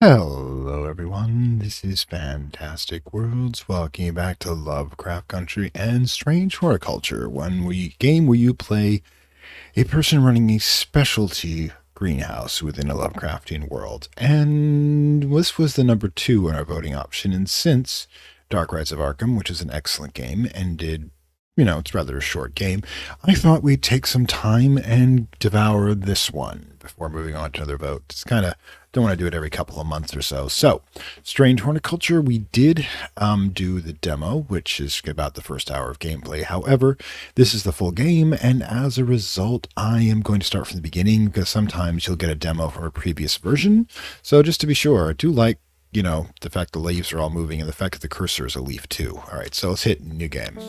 Hello everyone, this is Fantastic Worlds. Welcome you back to Lovecraft Country and Strange Horticulture, game where you play a person running a specialty greenhouse within a Lovecraftian world. And this was the number 2 on our voting option, and since Dark Rides of Arkham, which is an excellent game, ended, it's rather a short game, I thought we'd take some time and devour this one before moving on to another vote. It's kind of don't want to do it every couple of months or so. So, Strange Horticulture, we did do the demo, which is about the first hour of gameplay. However, this is the full game, and as a result, I am going to start from the beginning, because sometimes you'll get a demo from a previous version. So just to be sure, I do like, the fact the leaves are all moving, and the fact that the cursor is a leaf too. All right, so let's hit new game.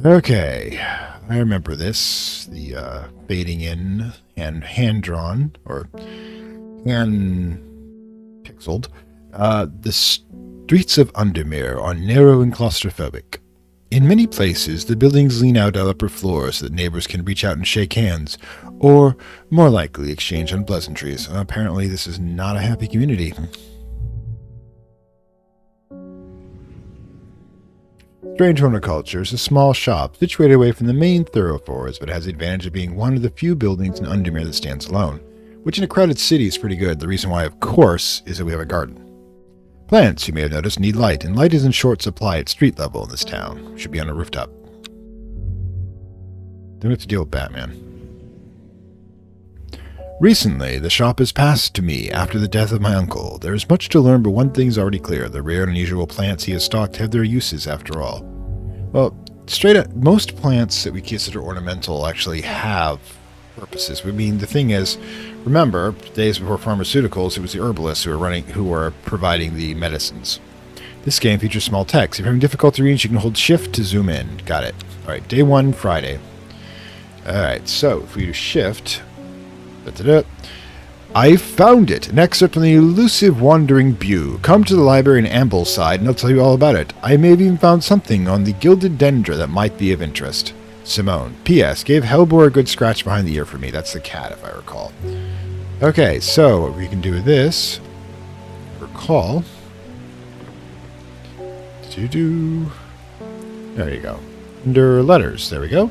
Okay, I remember this. The fading in and hand-drawn, or hand-pixeled. The streets of Undermere are narrow and claustrophobic. In many places, the buildings lean out on upper floors so that neighbors can reach out and shake hands, or, more likely, exchange unpleasantries. Apparently, this is not a happy community. Strange Horticulture is a small shop situated away from the main thoroughfares, but has the advantage of being one of the few buildings in Undermere that stands alone, which in a crowded city is pretty good. The reason why, of course, is that we have a garden. Plants, you may have noticed, need light, and light is in short supply at street level in this town. Should be on a rooftop. Then we have to deal with Batman. Recently, the shop has passed to me after the death of my uncle. There is much to learn, but one thing's already clear. The rare and unusual plants he has stocked have their uses, after all. Well, straight up, most plants that we consider ornamental actually have purposes. I mean, the thing is, remember, days before pharmaceuticals, it was the herbalists who were providing the medicines. This game features small text. If you're having difficulty reading, you can hold shift to zoom in. Got it. Alright, day 1, Friday. Alright, so if we do shift... I found it! An excerpt from the elusive Wandering Bew. Come to the library in Ambleside and I'll tell you all about it. I may have even found something on the Gilded Dendra that might be of interest. Simone. P.S. Gave Hellbore a good scratch behind the ear for me. That's the cat, if I recall. Okay, so what we can do with this... Recall. There you go. Under letters. There we go.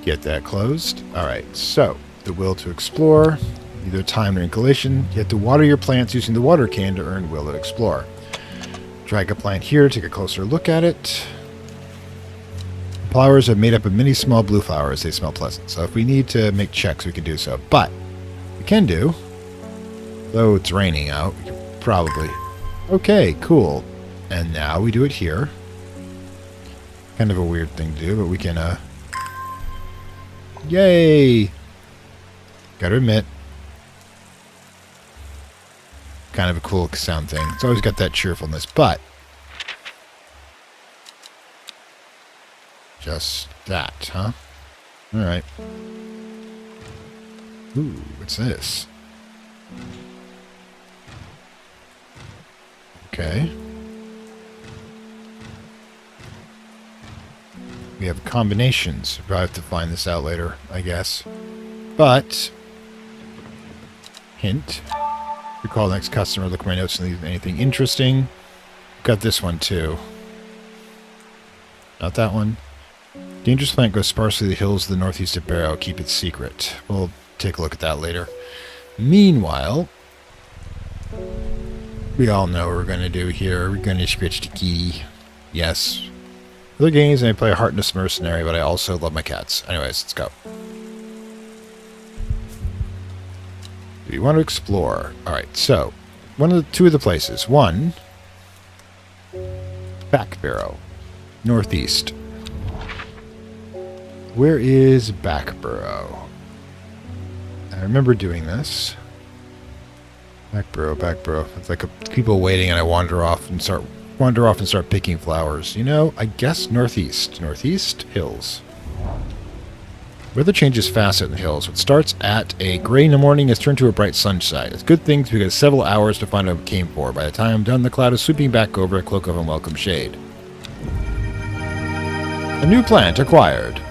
Get that closed. Alright, so... The will to explore, either time or inclination. You have to water your plants using the water can to earn will to explore. Drag a plant here, take a closer look at it. Flowers are made up of many small blue flowers. They smell pleasant. So if we need to make checks, we can do so. But we can do, though it's raining out, we can probably... Okay, cool. And now we do it here. Kind of a weird thing to do, but we can, Yay! Gotta admit, kind of a cool sound thing. It's always got that cheerfulness, but just that, huh? Alright. Ooh, what's this? Okay. We have combinations. We'll have to find this out later, I guess. But... Hint. Recall the next customer, look at my notes and leave anything interesting. Got this one too. Not that one. Dangerous plant goes sparsely to the hills to the northeast of Barrow. Keep it secret. We'll take a look at that later. Meanwhile, we all know what we're going to do here. We're going to scratch the key. Yes. Other games, I play a Heartless Mercenary, but I also love my cats. Anyways, let's go. We want to explore. Alright, so, two of the places. One, Back Barrow, northeast. Where is Back Barrow? I remember doing this. Back Barrow. It's like people waiting and I wander off and start picking flowers. I guess northeast. Northeast hills. Weather changes fast in the hills. What starts at a gray in the morning has turned to a bright sunshine. It's good things because several hours to find what it came for. By the time I'm done, the cloud is sweeping back over a cloak of unwelcome shade. A new plant acquired.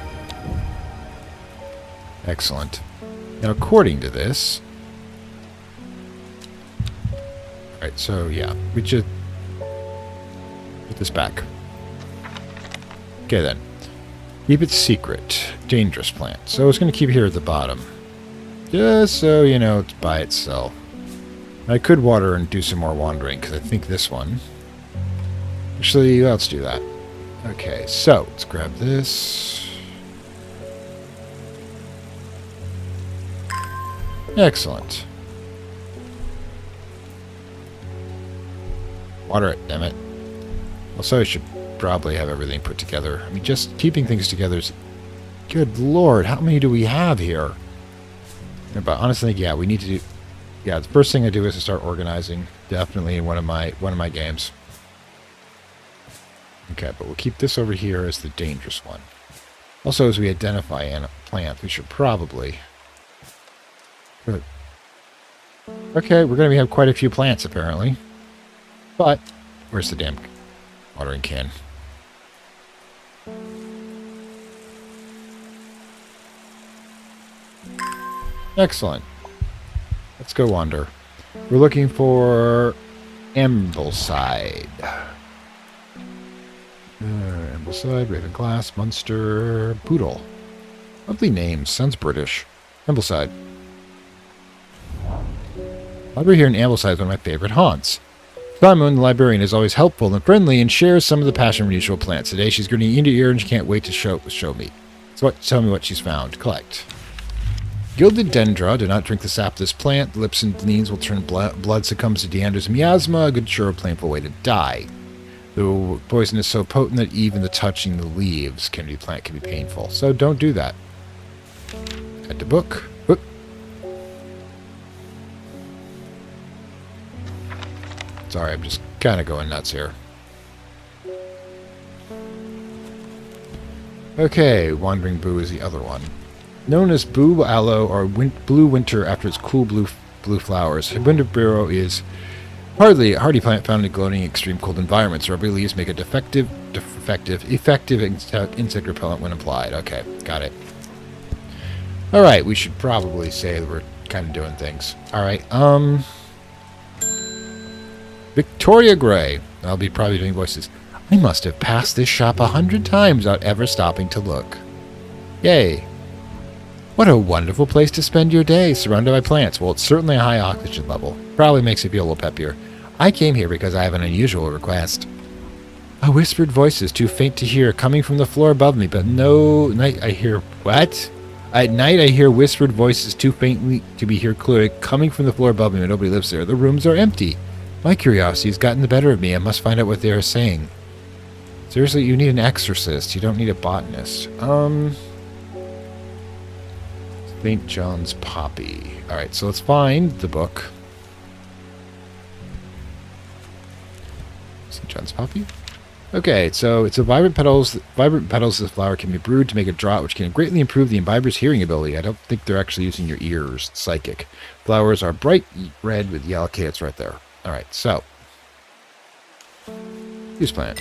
Excellent. Now, according to this, Alright, so yeah, we should put this back. Okay then. Keep it secret. Dangerous plant. So it's going to keep it here at the bottom. Just so, you know, it's by itself. I could water and do some more wandering, because I think this one... Actually, let's do that. Okay, so, let's grab this. Excellent. Water it, damn it. Also, I should probably have everything put together. I mean, just keeping things together is... Good lord, how many do we have here? But honestly, yeah, we need to do... Yeah, the first thing I do is to start organizing. Definitely in one of my games. Okay, but we'll keep this over here as the dangerous one. Also, as we identify a plant, we should probably... Good. Okay, we're going to have quite a few plants, apparently. But, where's the damn watering can? Excellent. Let's go wander. We're looking for Ambleside. Ambleside, Ravenglass, Munster, Poodle. Lovely names. Sounds British. Ambleside. Library here in Ambleside is one of my favorite haunts. Simon, the librarian, is always helpful and friendly and shares some of the passion for unusual plants. Today she's grinning ear to ear and she can't wait to show me. So tell me what she's found. Collect. Gilded dendra. Do not drink the sap of this plant. The lips and leans will turn blood succumbs to Deander's miasma. A good sure painful way to die. The poison is so potent that even the touching the leaves can be painful. So don't do that. Add to book. Whoop. Sorry, I'm just kind of going nuts here. Okay, Wandering Boo is the other one. Known as Boo Aloe or Blue Winter after its cool blue flowers. Winter Barrow is hardly a hardy plant found in glowing extreme cold environments. Rubbery leaves make a effective insect repellent when applied. Okay, got it. Alright, we should probably say that we're kind of doing things. Alright, Victoria Gray. I'll be probably doing voices. I must have passed this shop 100 times without ever stopping to look. Yay. What a wonderful place to spend your day, surrounded by plants. Well, it's certainly a high oxygen level. Probably makes you feel a little peppier. I came here because I have an unusual request. A whispered voice is too faint to hear, coming from the floor above me, but no night I hear... What? At night I hear whispered voices too faintly to be heard clearly, coming from the floor above me, but nobody lives there. The rooms are empty. My curiosity has gotten the better of me. I must find out what they are saying. Seriously, you need an exorcist. You don't need a botanist. St. John's Poppy. Alright, so let's find the book. St. John's Poppy? Okay, so it's a vibrant petals. Vibrant petals of the flower can be brewed to make a draught, which can greatly improve the imbiber's hearing ability. I don't think they're actually using your ears. It's psychic. Flowers are bright red with yellow. Okay, it's right there. Alright, so. Use plant.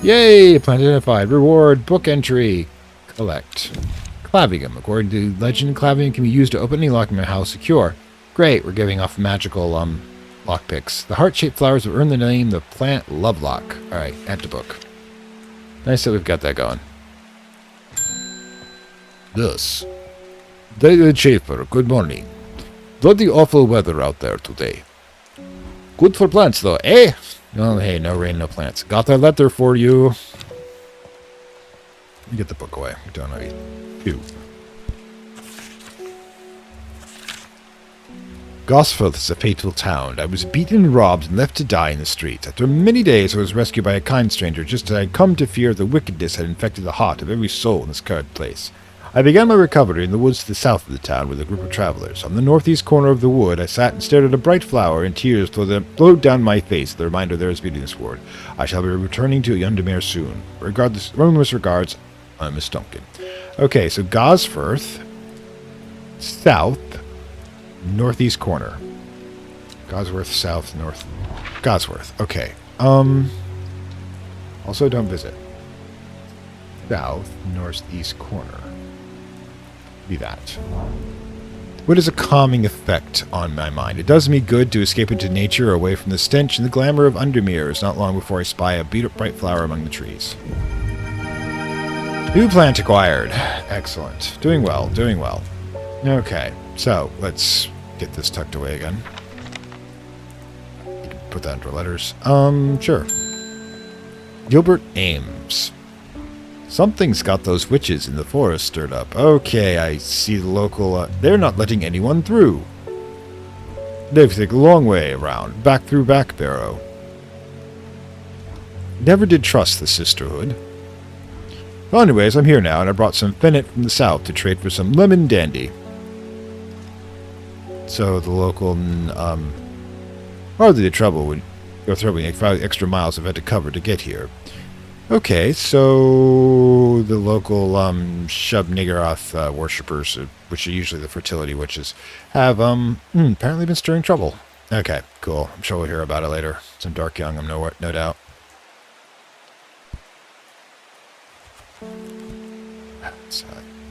Yay! Plant identified. Reward. Book entry. Collect. Clavium. According to legend, clavium can be used to open any lock in my house secure. Great, we're giving off magical lockpicks. The heart-shaped flowers will earn the name the plant Lovelock. Alright, add to book. Nice that we've got that going. Thus, David Schaefer, good morning. Bloody awful weather out there today. Good for plants, though, eh? Oh, hey, no rain, no plants. Got that letter for you. Let me get the book away. We don't know you. Gosforth is a fateful town. I was beaten and robbed and left to die in the streets. After many days, I was rescued by a kind stranger, just as I had come to fear the wickedness had infected the heart of every soul in this cursed place. I began my recovery in the woods to the south of the town with a group of travelers. On the northeast corner of the wood, I sat and stared at a bright flower, and tears flowed down my face, the reminder there is beauty in this world. I shall be returning to Yundamere soon. Warmest regards, Miss Duncan. Okay, so Gosforth, south, northeast corner. Gosworth, south, north. Gosworth, okay. Also don't visit. South, northeast corner. Be that. What is a calming effect on my mind? It does me good to escape into nature, away from the stench and the glamour of Undermeers, not long before I spy a bright flower among the trees. New plant acquired. Excellent. Doing well, doing well. Okay, so let's get this tucked away again. Put that under letters. Sure. Gilbert Ames. Something's got those witches in the forest stirred up. Okay, I see the local... they're not letting anyone through. They've taken a long way around, back through Back Barrow. Never did trust the sisterhood. Well, anyways, I'm here now, and I brought some fennel from the south to trade for some lemon dandy. So the local... hardly the trouble would go through like 5 extra miles I've had to cover to get here. Okay, so the local Shub-Niggurath worshippers, which are usually the fertility witches, have apparently been stirring trouble. Okay, cool. I'm sure we'll hear about it later. Some dark young, I'm no doubt. So,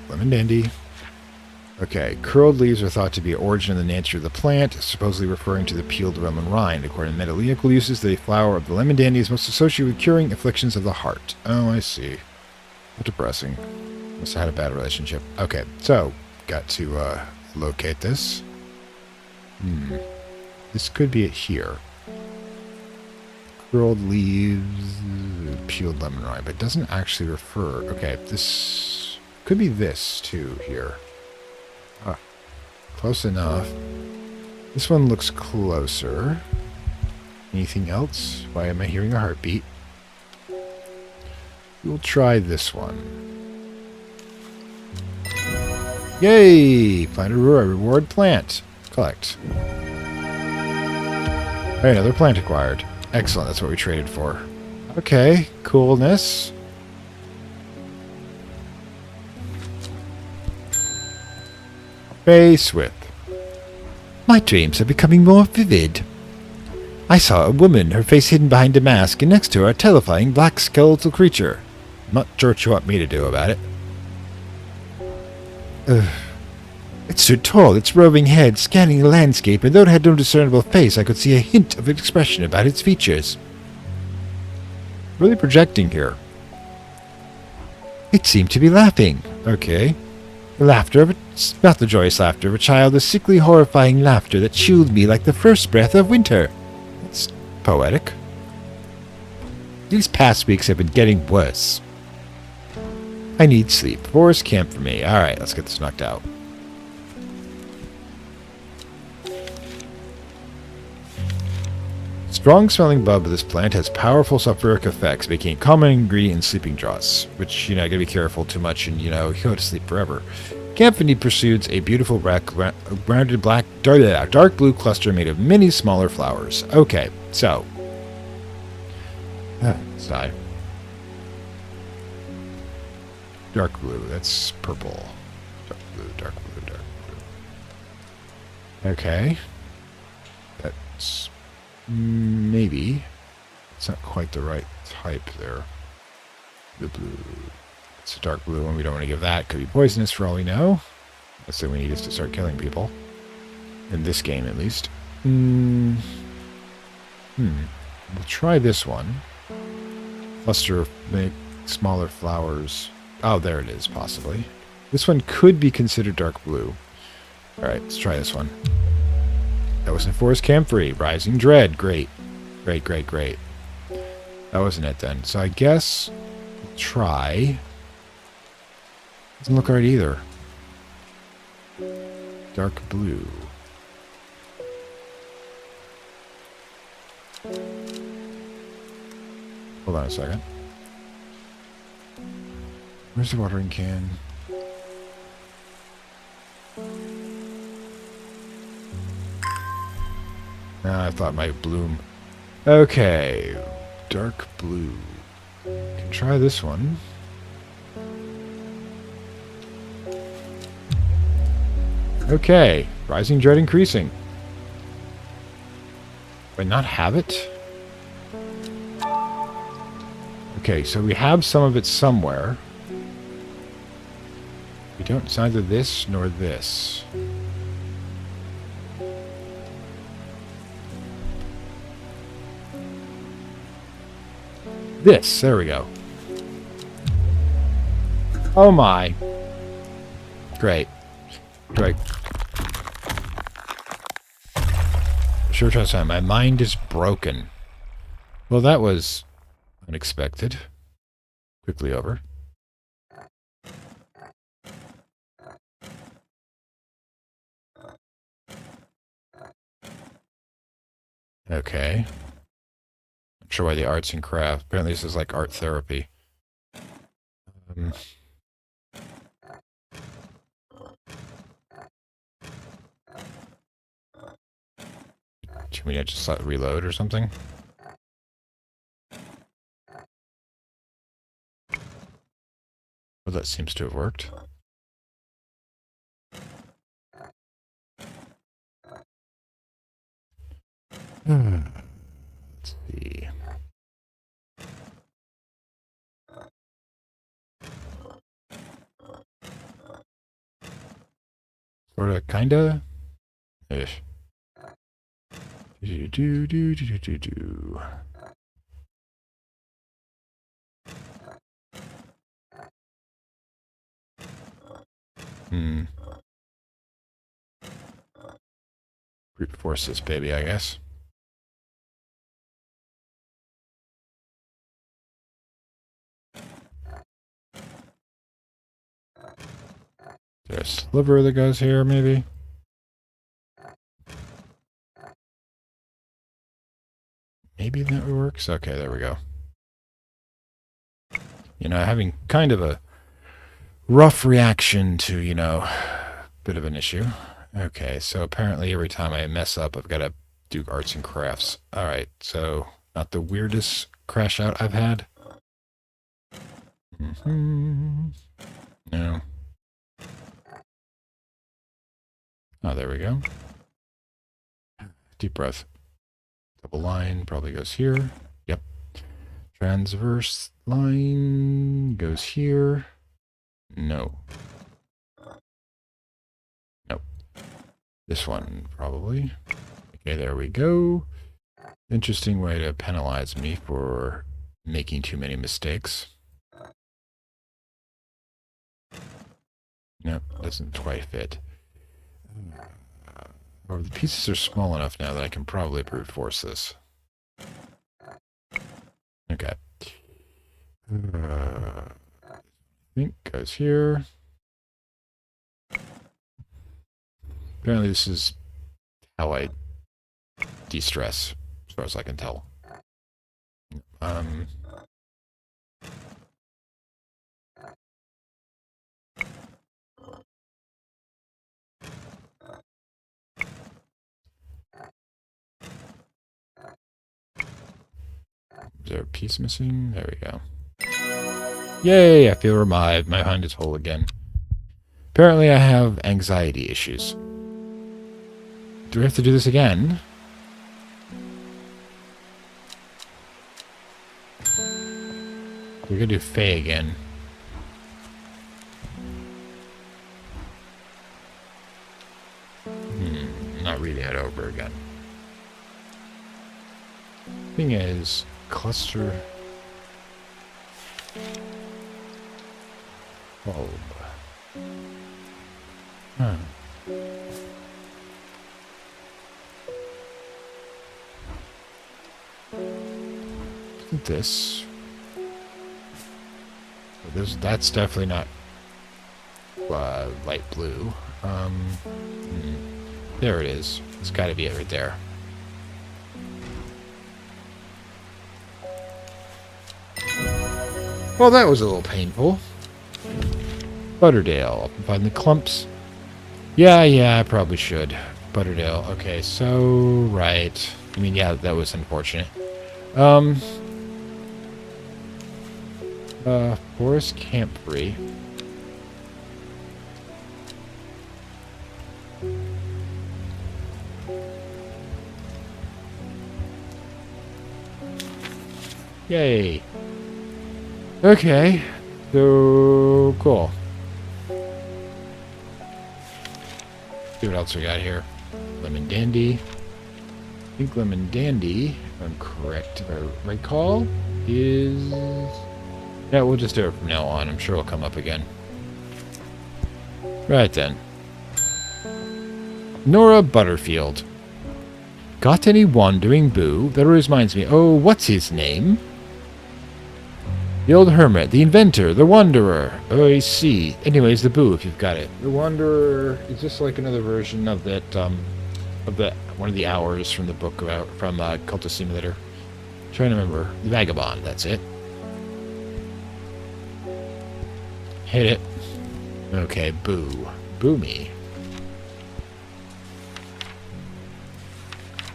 lemon dandy. Okay, curled leaves are thought to be origin in the nature of the plant, supposedly referring to the peeled lemon rind. According to medical uses, the flower of the lemon dandy is most associated with curing afflictions of the heart. Oh, I see. How depressing. Must have had a bad relationship. Okay, so, got to locate this. This could be it here. Curled leaves, peeled lemon rind, but it doesn't actually refer... Okay, this could be this, too, here. Close enough. This one looks closer. Anything else? Why am I hearing a heartbeat? We'll try this one. Yay! Plant a reward plant. Collect. Alright, another plant acquired. Excellent, that's what we traded for. Okay, coolness. Face width. My dreams are becoming more vivid. I saw a woman, her face hidden behind a mask, and next to her a terrifying black skeletal creature. I'm not sure what you want me to do about it. It stood tall, its roving head scanning the landscape, and though it had no discernible face, I could see a hint of expression about its features. Really projecting here. It seemed to be laughing. Okay. The laughter of not the joyous laughter of a child, the sickly, horrifying laughter that chilled me like the first breath of winter. It's poetic. These past weeks have been getting worse. I need sleep. Forest camp for me. Alright, let's get this knocked out. Strong-smelling bulb of this plant has powerful sulfuric effects, making a common ingredient in sleeping draughts, which, gotta be careful too much and, you go to sleep forever. Camphany pursues a beautiful rounded black, dark blue cluster made of many smaller flowers. Okay, so. Sigh. Dark blue, that's purple. Dark blue, dark blue, dark blue. Okay. That's... maybe. It's not quite the right type there. The blue. It's a dark blue one. We don't want to give that. Could be poisonous for all we know. That's what we need is to start killing people. In this game, at least. We'll try this one. Cluster of smaller flowers. Oh, there it is, possibly. This one could be considered dark blue. Alright, let's try this one. That was in Forest Camphor. Rising Dread. Great. Great, great, great. That wasn't it then. So I guess we'll try... Doesn't look right either. Dark blue. Hold on a second. Where's the watering can? I thought it might bloom. Okay. Dark blue. Can try this one. Okay, rising dread increasing. Do I not have it? Okay, so we have some of it somewhere. We don't, it's neither this nor this. This. There we go. Oh my. Great. Great. Sure, trust time. My mind is broken. Well, that was unexpected. Quickly over. Okay. Not sure why the arts and crafts. Apparently this is like art therapy. Should we just reload or something? Well, that seems to have worked. Let's see. Sorta, kinda? Ish. Do. Brute force this baby, I guess. There's a sliver that goes here, maybe? Maybe that works? Okay, there we go. You know, having kind of a rough reaction to, you know, bit of an issue. Okay, so apparently every time I mess up, I've got to do arts and crafts. Alright, so not the weirdest crash out I've had. No. Oh, there we go. Deep breath. Double line probably goes here. Yep. Transverse line goes here. No. Nope. This one, probably. Okay, there we go. Interesting way to penalize me for making too many mistakes. Nope, doesn't quite fit. Or the pieces are small enough now that I can probably brute force this. Okay. I think goes here. Apparently this is how I de-stress, as far as I can tell. Is there a piece missing? There we go. Yay, I feel revived. My mind is whole again. Apparently I have anxiety issues. Do we have to do this again? We're gonna do Faye again. Not reading it over again. Thing is, cluster bulb. Huh. Isn't this? That's definitely not light blue. There it is. It's got to be it right there. Well, that was a little painful. Butterdale. Find the clumps. Yeah, I probably should. Butterdale. Okay, so, right. I mean, yeah, that was unfortunate. Forest Campery. Yay. Okay. So, cool. See what else we got here. Lemon Dandy. I think Lemon Dandy, if I'm correct, if I recall, is... Yeah, we'll just do it from now on. I'm sure it'll come up again. Right then. Nora Butterfield. Got any wandering boo? That always reminds me. Oh, what's his name? The old hermit, the inventor, the wanderer. Oh, I see. Anyways, the boo, if you've got it. The wanderer is just like another version of that, one of the hours from the book about, from Cultist Simulator. I'm trying to remember. The vagabond, that's it. Hit it. Okay, boo. Boo me.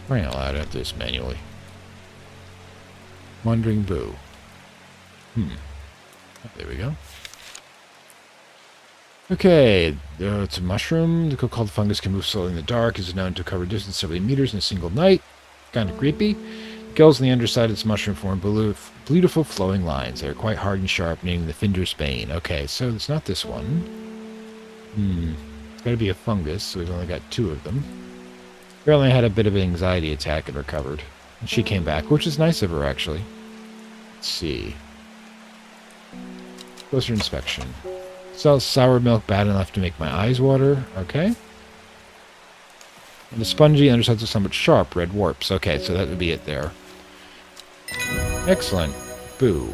Crying out loud at this manually. Wandering boo. Oh, there we go. Okay, it's a mushroom. The called fungus can move slowly in the dark. Is known to cover distance several meters in a single night. Kind of creepy. Gills on the underside of this mushroom form beautiful flowing lines. They are quite hard and sharp, naming the Finder's Bane. Okay, so it's not this one. It's got to be a fungus, so we've only got 2 of them. Apparently I had a bit of an anxiety attack and recovered. And she came back, which is nice of her, actually. Let's see. Closer inspection. Sour milk bad enough to make my eyes water. Okay. And the spongy undersides are somewhat sharp, red warps. Okay, so that would be it there. Excellent. Boo.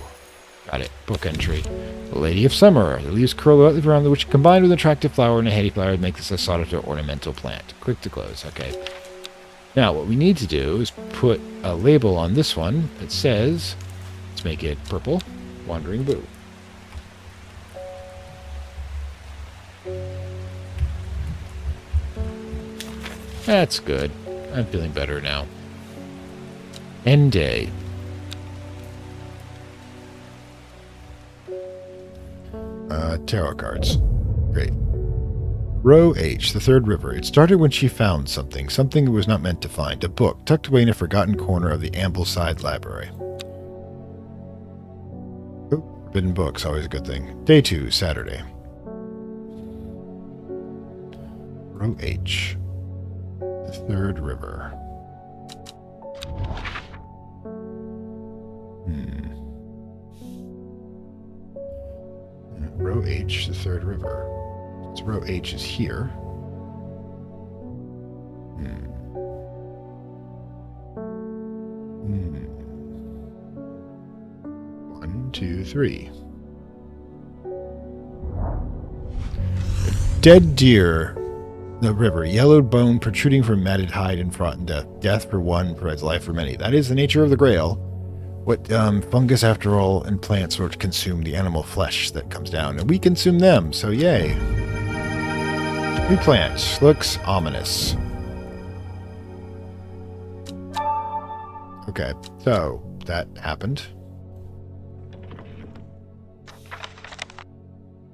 Got it. Book entry. The Lady of Summer. The leaves curl lightly around the which combined with an attractive flower and a heady flower make this a sought-after ornamental plant. Click to close. Okay. Now, what we need to do is put a label on this one that says, let's make it purple, Wandering Boo. That's good. I'm feeling better now. End day. Tarot cards. Great. Row H, the third river. It started when she found something it was not meant to find. A book, tucked away in a forgotten corner of the Ambleside Library. Oh, forbidden books, always a good thing. Day 2, Saturday. Row H, the third river. Row H, the third river. So row H is here. 1, 2, 3. Dead deer. The river. Yellowed bone protruding from matted hide and fraught in death. Death for one provides life for many. That is the nature of the Grail. What fungus, after all, and plants sort of consume the animal flesh that comes down, and we consume them, so yay. New plant. Looks ominous. Okay, so that happened.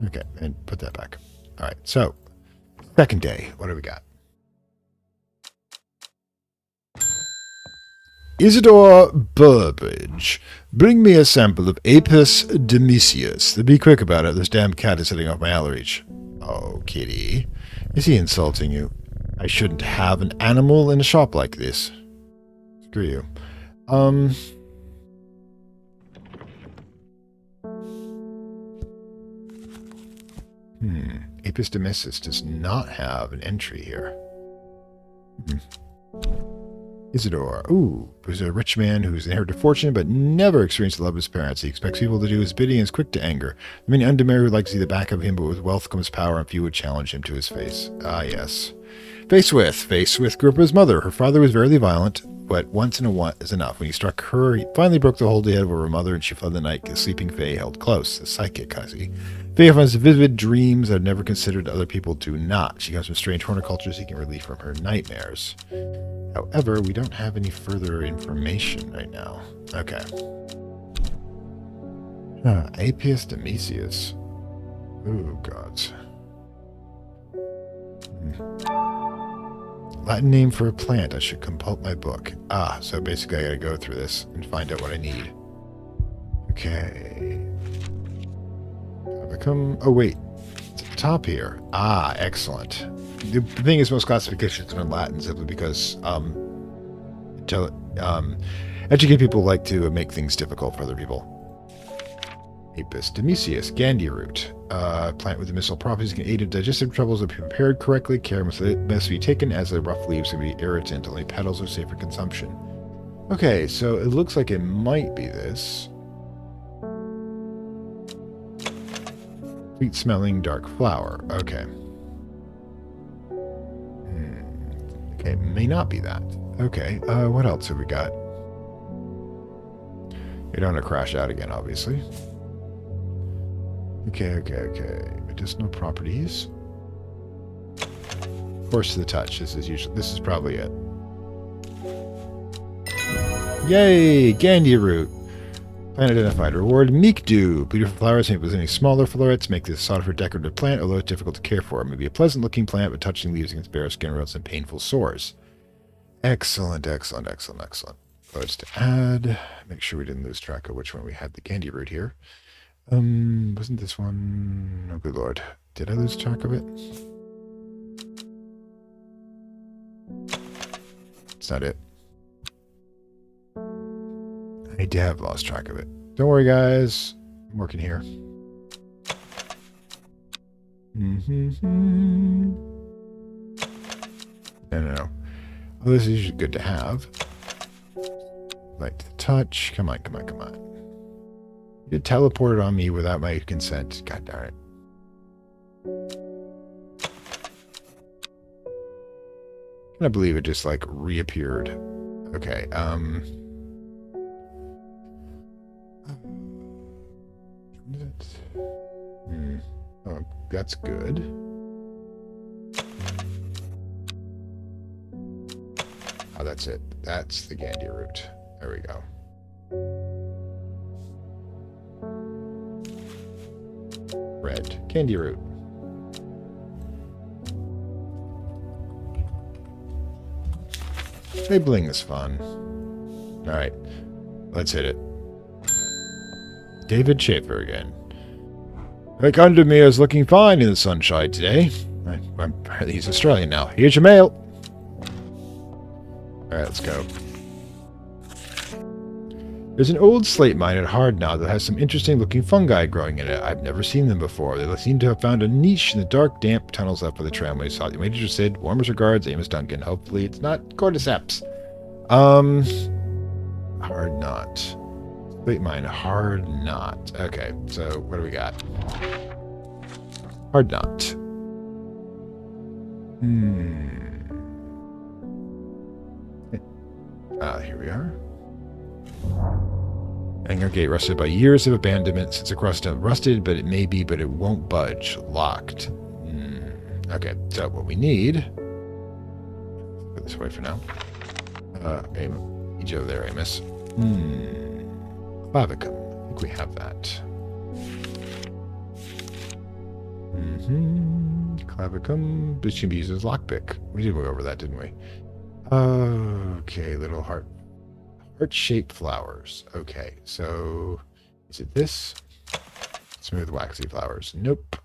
Okay, and put that back. All right, so second day. What do we got? Isidore Burbage, bring me a sample of Apis demisius. Be quick about it. This damn cat is sitting off my alley reach. Oh, kitty. Is he insulting you? I shouldn't have an animal in a shop like this. Screw you. Apis demisius does not have an entry here. Isidore. Ooh, who's a rich man who's inherited fortune but never experienced the love of his parents. He expects people to do his bidding and is quick to anger. Many undemarried would like to see the back of him, but with wealth comes power, and few would challenge him to his face. Ah, yes. Face with grew up with his mother. Her father was very violent, but once in a while is enough. When he struck her, he finally broke the hold he had over her mother, and she fled the night. The sleeping Fae held close. The psychic, I see. Fae has vivid dreams that are never considered other people do not. She comes from Strange Horticuluture seeking relief from her nightmares. However, we don't have any further information right now. Okay. Apis demisius. Oh, gods. Latin name for a plant. I should compult my book. Ah, so basically I gotta go through this and find out what I need. Okay. Oh, wait. It's at the top here. Ah, excellent. The thing is, most classifications are in Latin simply because Educated people like to make things difficult for other people. Apis demisius, Gandhi root. Plant with medicinal properties can aid in digestive troubles if prepared correctly. Care must be taken as the rough leaves can be irritant. Only petals are safe for consumption. Okay, so it looks like it might be this. Sweet-smelling dark flower. Okay. Okay, may not be that. Okay, what else have we got? You don't want to crash out again, obviously. Okay. Medicinal properties. Force to the touch. This is probably it. Yay! Gandhi root. Plant identified. Reward Meekdew. Beautiful flowers may possess any smaller florets. Make this a sought-after decorative plant, although it's difficult to care for. It may be a pleasant-looking plant, but touching leaves against bare skin results in painful sores. Excellent. Words to add. Make sure we didn't lose track of which one we had the Gandhi root here. Wasn't this one? Oh, good lord. Did I lose track of it? It's not it. I have lost track of it. Don't worry, guys. I'm working here. No. Oh, this is usually good to have. Like to touch. Come on. You teleported on me without my consent. God darn it. I believe it just like reappeared. Okay, Oh, that's good. Oh, that's it. That's the Gandhi root. There we go. Red. Gandhi root. Labeling is fun. Alright. Let's hit it. David Schaefer again. Rick under me is looking fine in the sunshine today. He's Australian now. Here's your mail. Alright, let's go. There's an old slate mine at Hardknot that has some interesting looking fungi growing in it. I've never seen them before. They seem to have found a niche in the dark, damp tunnels left by the tramways. Thought you might be interested. Warmest regards, Amos Duncan. Hopefully it's not cordyceps. Hardknot. Slate mine, Hardknot. Okay, so what do we got? Hardknot. Here we are. Anger gate rusted by years of abandonment. Since the crust rusted, but it won't budge. Locked. Okay, so what we need. Put this away for now. Need you over there, Amos. Clavicum. I think we have that. Clavicum. This should be used as lockpick. We did go over that, didn't we? Okay, little heart-shaped flowers. Okay, so is it this? Smooth waxy flowers. Nope.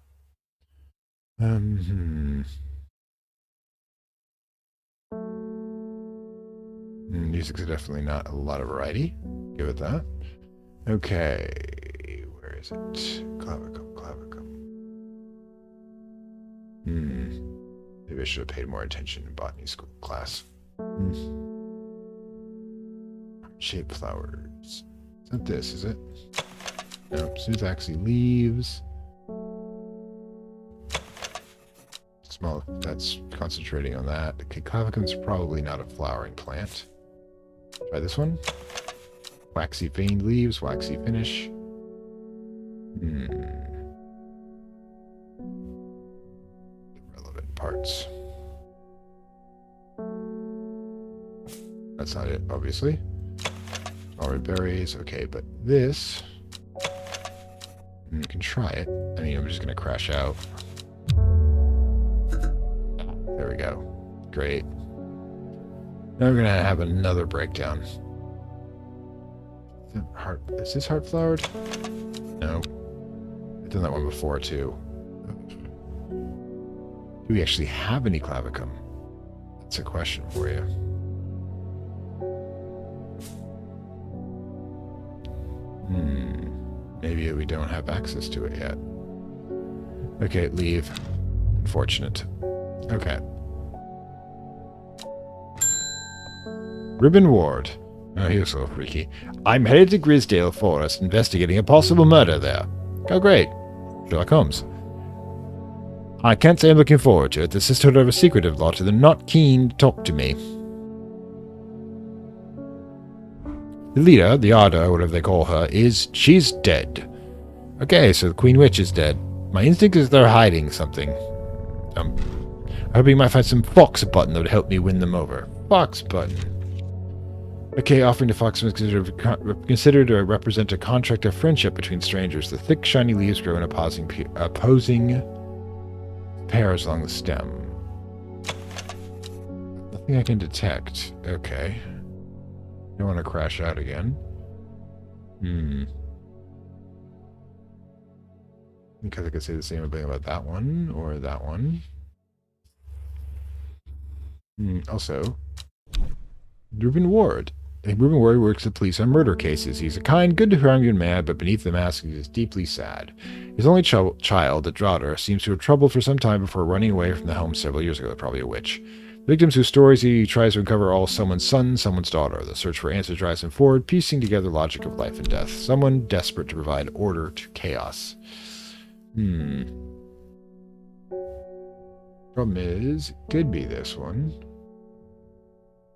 These are definitely not a lot of variety. Give it that. Okay, where is it? Clavicum. Maybe I should have paid more attention in botany school class. Heart-shaped flowers. It's not this, is it? No, smooth waxy leaves. Small, that's concentrating on that. Okay, clavicum's probably not a flowering plant. Try this one. Waxy veined leaves, waxy finish. Relevant parts. That's not it, obviously. Smaller berries. Okay, but this... you can try it. I mean, I'm just going to crash out. There we go. Great. Now we're going to have another breakdown. Is this heart flowered? No. I've done that one before, too. Do we actually have any clavicum? That's a question for you. maybe we don't have access to it yet. Okay, leave. Unfortunate. Okay. Ribbon Ward. Oh, he was so freaky. I'm headed to Grisdale Forest, investigating a possible murder there. Oh, great. Sherlock Holmes. I can't say I'm looking forward to it. The sisterhood are a secretive lot, and they're not keen to talk to me. The leader, the Arda, whatever they call her, she's dead. Okay, so the Queen Witch is dead. My instinct is they're hiding something. I'm hoping I might find some fox button that would help me win them over. Fox button. Okay, offering to fox is considered to represent a contract of friendship between strangers. The thick, shiny leaves grow in opposing pairs along the stem. Nothing I can detect. Okay. Don't want to crash out again. Because I could say the same thing about that one or that one. Also, Reuben Ward. Reuben Ward works at police on murder cases. He's a kind, good-to-her man, but beneath the mask he is deeply sad. His only child, a daughter, seems to have troubled for some time before running away from the home several years ago. Probably a witch. Victims whose stories he tries to uncover all someone's son, someone's daughter. The search for answers drives him forward, piecing together logic of life and death. Someone desperate to provide order to chaos. Problem is, it could be this one.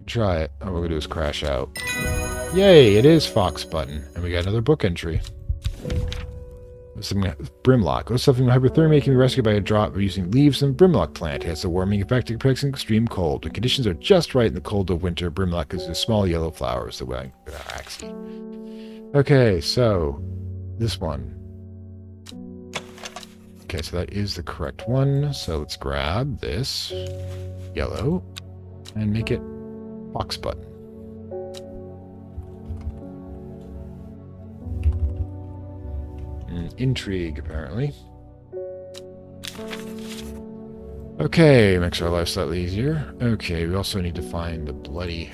Try it. All we're going to do is crash out. Yay, it is Fox Button. And we got another book entry. Brimlock. Oh, something hypothermia can be rescued by a drop using leaves and brimlock plant. It has a warming effect that protects extreme cold. When conditions are just right in the cold of winter, brimlock is a small yellow flowers. Okay, so this one. Okay, so that is the correct one. So let's grab this yellow and make it Fox Button. Intrigue, apparently. Okay, makes our life slightly easier. Okay, we also need to find the bloody...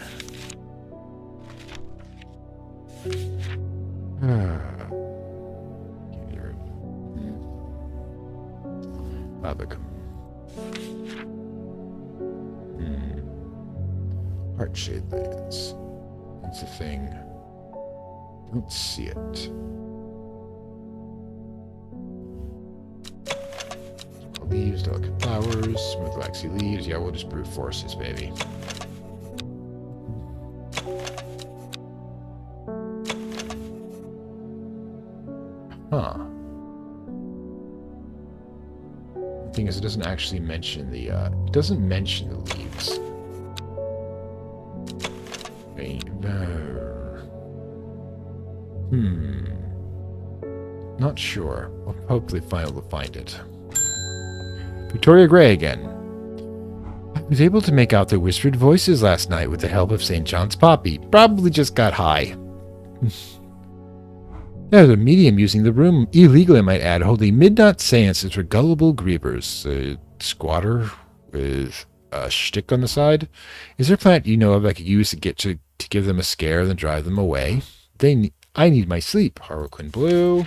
Babacum. Heart-shaped lands. That's a thing. Don't see it. Leaves, delicate flowers, smooth waxy leaves. Yeah, we'll just brute force this baby. Huh. The thing is, it doesn't actually mention the, it doesn't mention the leaves. Not sure. We'll hopefully find it. Victoria Gray again. I was able to make out their whispered voices last night with the help of St. John's Poppy. Probably just got high. There's a medium using the room, illegally I might add, holding midnight seances for gullible grievers. A squatter with a shtick on the side. Is there a plant you know of I could use to give them a scare, then drive them away? I need my sleep. Harlequin Blue.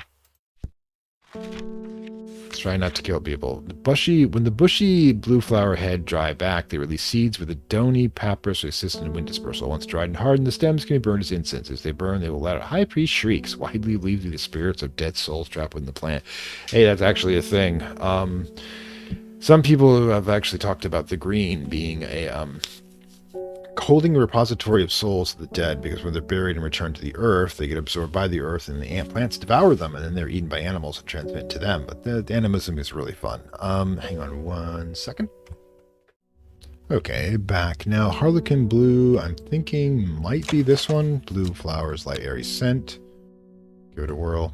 Let's try not to kill people. When the bushy blue flower head dry back, they release seeds with a dony papyrus to assist in wind dispersal. Once dried and hardened, the stems can be burned as incense. As they burn, they will let out high priest shrieks, widely believed to be the spirits of dead souls trapped within the plant. Hey, that's actually a thing. Some people have actually talked about the green being a holding a repository of souls of the dead, because when they're buried and returned to the earth, they get absorbed by the earth and the ant plants devour them, and then they're eaten by animals and transmit to them. But the animism is really fun. Hang on 1 second. Okay, back now. Harlequin Blue, I'm thinking might be this one. Blue flowers, light airy scent. Give it a whirl.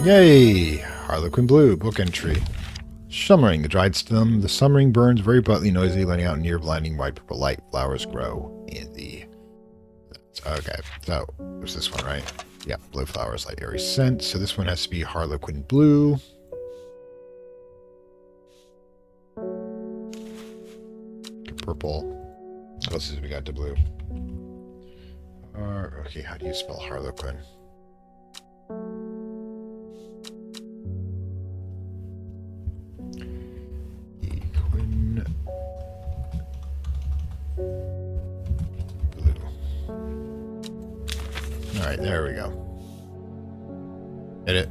Yay! Harlequin Blue, book entry. Summering, the dried stem. The summering burns very brightly, noisily, letting out near blinding white purple light. Flowers grow in the... Okay, so it was this one, right? Yeah, blue flowers, light airy scent. So this one has to be Harlequin Blue. Purple. What else have we got to blue? Okay, how do you spell Harlequin? Alright, there we go. Hit it.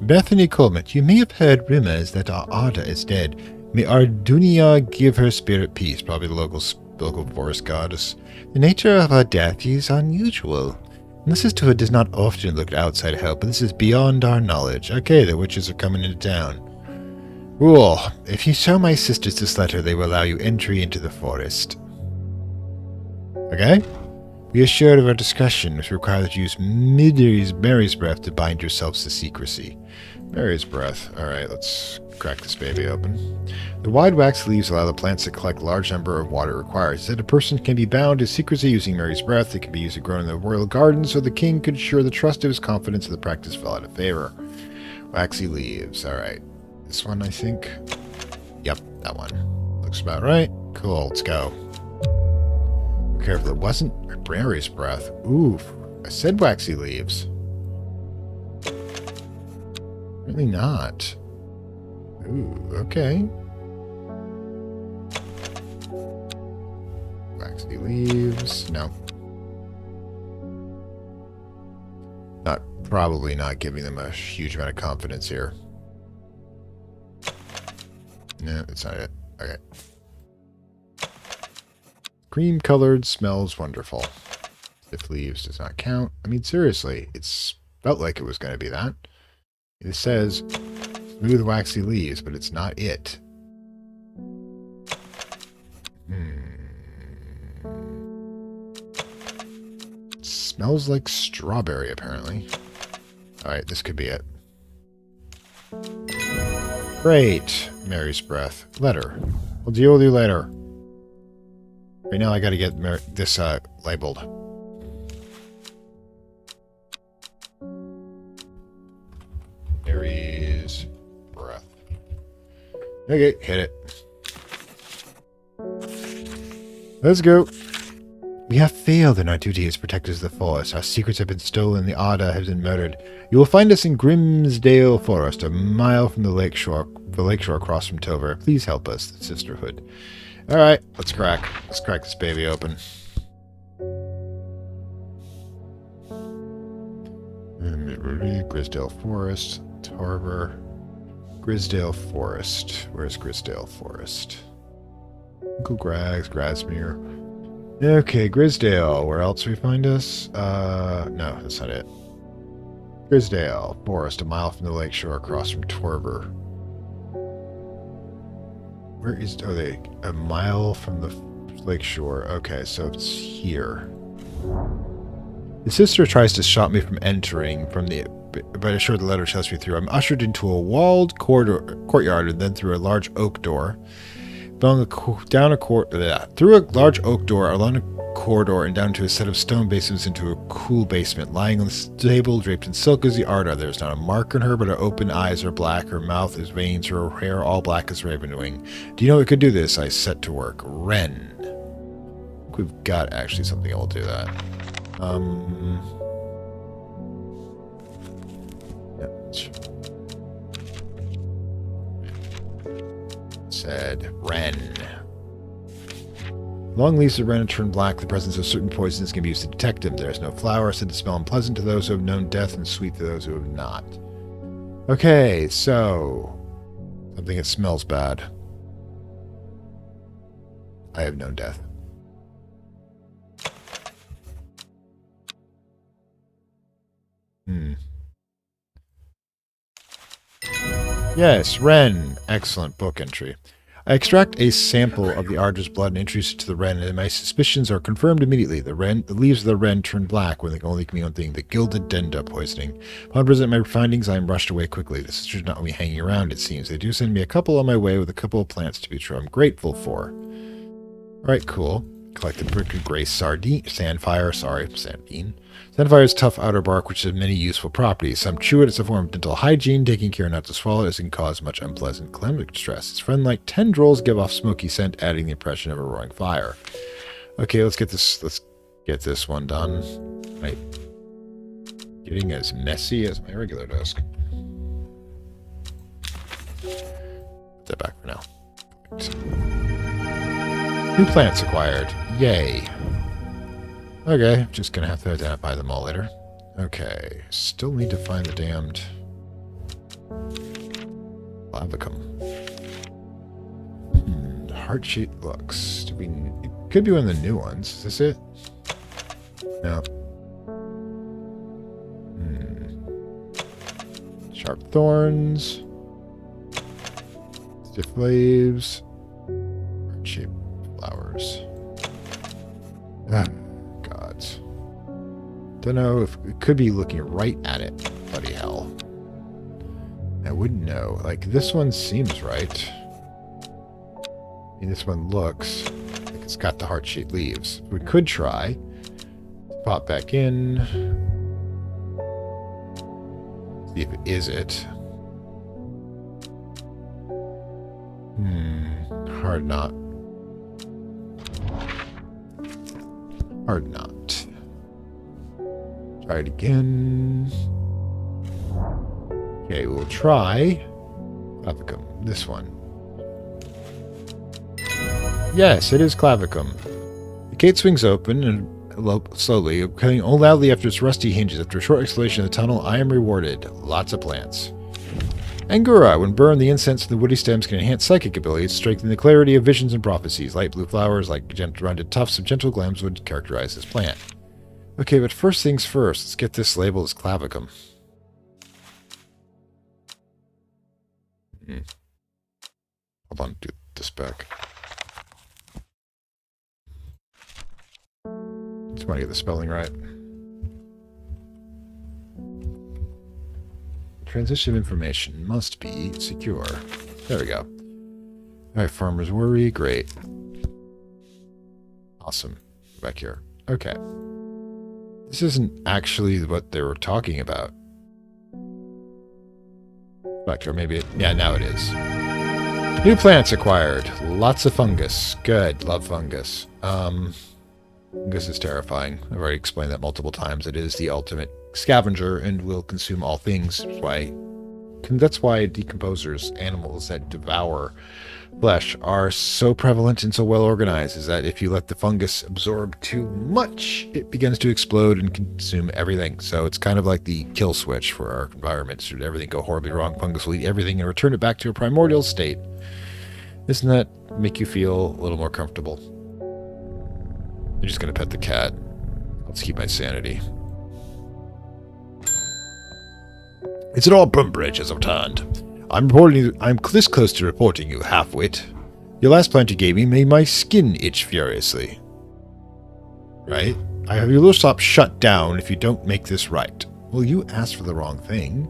Bethany Coleman, you may have heard rumors that our Arda is dead. May Ardunia give her spirit peace. Probably the local forest goddess. The nature of her death is unusual. And the sisterhood does not often look to outside help, but this is beyond our knowledge. Okay, the witches are coming into town. Rule: if you show my sisters this letter, they will allow you entry into the forest. Okay? Be assured of our discretion, which requires that you use Mary's breath to bind yourselves to secrecy. Mary's breath. Alright, let's crack this baby open. The wide wax leaves allow the plants to collect a large number of water required. It said a person can be bound to secrecy using Mary's breath. It can be used to grow in the royal garden, so the king could assure the trust of his confidence that the practice fell out of favor. Waxy leaves. Alright. This one, I think. Yep, that one. Looks about right. Cool, let's go. Be careful, it wasn't Mary's breath. Oof. I said waxy leaves. Really not. Ooh, okay. Waxy leaves. No. Probably not giving them a huge amount of confidence here. No, that's not it. Okay. Cream-colored, smells wonderful. Stiff leaves does not count. I mean, seriously, it's felt like it was going to be that. It says smooth, waxy leaves, but it's not it. It smells like strawberry, apparently. Alright, this could be it. Great. Mary's breath. Letter. We'll deal with you later. Right now I gotta get this labeled. Mary's breath. Okay, hit it. Let's go. We have failed in our duty as protectors of the forest. Our secrets have been stolen. The Arda has been murdered. You will find us in Grimsdale Forest, a mile from the lakeshore across from Tover. Please help us, the sisterhood. All right, let's crack this baby open. Grisdale Forest, Tover, Grisdale Forest. Where's Grisdale Forest? Uncle Grags, Grasmere. Okay, Grisdale. Where else do we find us? No, that's not it. Grisdale Forest, a mile from the lakeshore across from Torver. Where is... Oh, they... A mile from the lakeshore. Okay, so it's here. The sister tries to stop me from entering from the... But assured the letter tells me through. I'm ushered into a walled courtyard and then through a large oak door. Through a large oak door, along a corridor, and down to a set of stone basements into a cool basement. Lying on the table, draped in silk, is the Arda. There is not a mark on her, but her open eyes are black, her mouth is veins, her hair all black as raven wing. Do you know what could do this? I set to work. Wren. I think we've got actually something that will do that. Said wren. Long leaves of wren turn black. The presence of certain poisons can be used to detect them. There is no flower, said to smell unpleasant to those who have known death and sweet to those who have not. Okay, so something that smells bad. I have known death. Yes, wren. Excellent book entry. I extract a sample of the Arda's blood and introduce it to the wren, and my suspicions are confirmed immediately. The leaves of the wren turn black when they can only mean one thing, the gilded denda poisoning. Upon presenting my findings, I am rushed away quickly. The sisters not me hanging around, it seems. They do send me a couple on my way with a couple of plants to be true. I'm grateful for. Alright, cool. Collected brick and gray sandine. Sandfire's tough outer bark, which has many useful properties. Some chew it as a form of dental hygiene, taking care not to swallow it, as it can cause much unpleasant climatic stress. Its friend-like tendrils give off smoky scent, adding the impression of a roaring fire. Okay, let's get this one done. Right. Getting as messy as my regular desk. Put that back for now. Perfect. New plants acquired. Yay. Okay, just gonna have to identify them all later. Okay, still need to find the damned clavicum. Heart-shaped looks. It could be one of the new ones. Is this it? No. Sharp thorns. Stiff leaves. Heart-shaped flowers. Ah, gods. Don't know if it could be looking right at it. Bloody hell. I wouldn't know. Like, this one seems right. I mean, this one looks like it's got the heart-shaped leaves. We could try to pop back in. See if it is it. Hard not. Hard not. Try it again. Okay, we'll try clavicum. This one. Yes, it is clavicum. The gate swings open and slowly, cutting loudly after its rusty hinges. After a short exploration of the tunnel, I am rewarded. Lots of plants. Angura. When burned, the incense and the woody stems can enhance psychic abilities, strengthen the clarity of visions and prophecies. Light blue flowers, like rounded tufts of gentle gleams, would characterize this plant. Okay, but first things first, let's get this labeled as clavicum. Hold on, do this back. Just want to get the spelling right. Transition of information must be secure. There we go. Alright, farmers worry. Great. Awesome. Back here. Okay. This isn't actually what they were talking about. Back or maybe it... Yeah, now it is. New plants acquired. Lots of fungus. Good. Love fungus. Fungus is terrifying. I've already explained that multiple times. It is the ultimate scavenger and will consume all things. That's why decomposers, animals that devour flesh, are so prevalent and so well organized, is that if you let the fungus absorb too much, it begins to explode and consume everything. So it's kind of like the kill switch for our environment. Should everything go horribly wrong, fungus will eat everything and return it back to a primordial state. Doesn't that make you feel a little more comfortable? I'm just going to pet the cat. Let's keep my sanity. It's an old Brumbridge has returned. I'm this close to reporting you, half-wit. Your last plant you gave me made my skin itch furiously. Right? I have your little shop shut down if you don't make this right. Well, you asked for the wrong thing.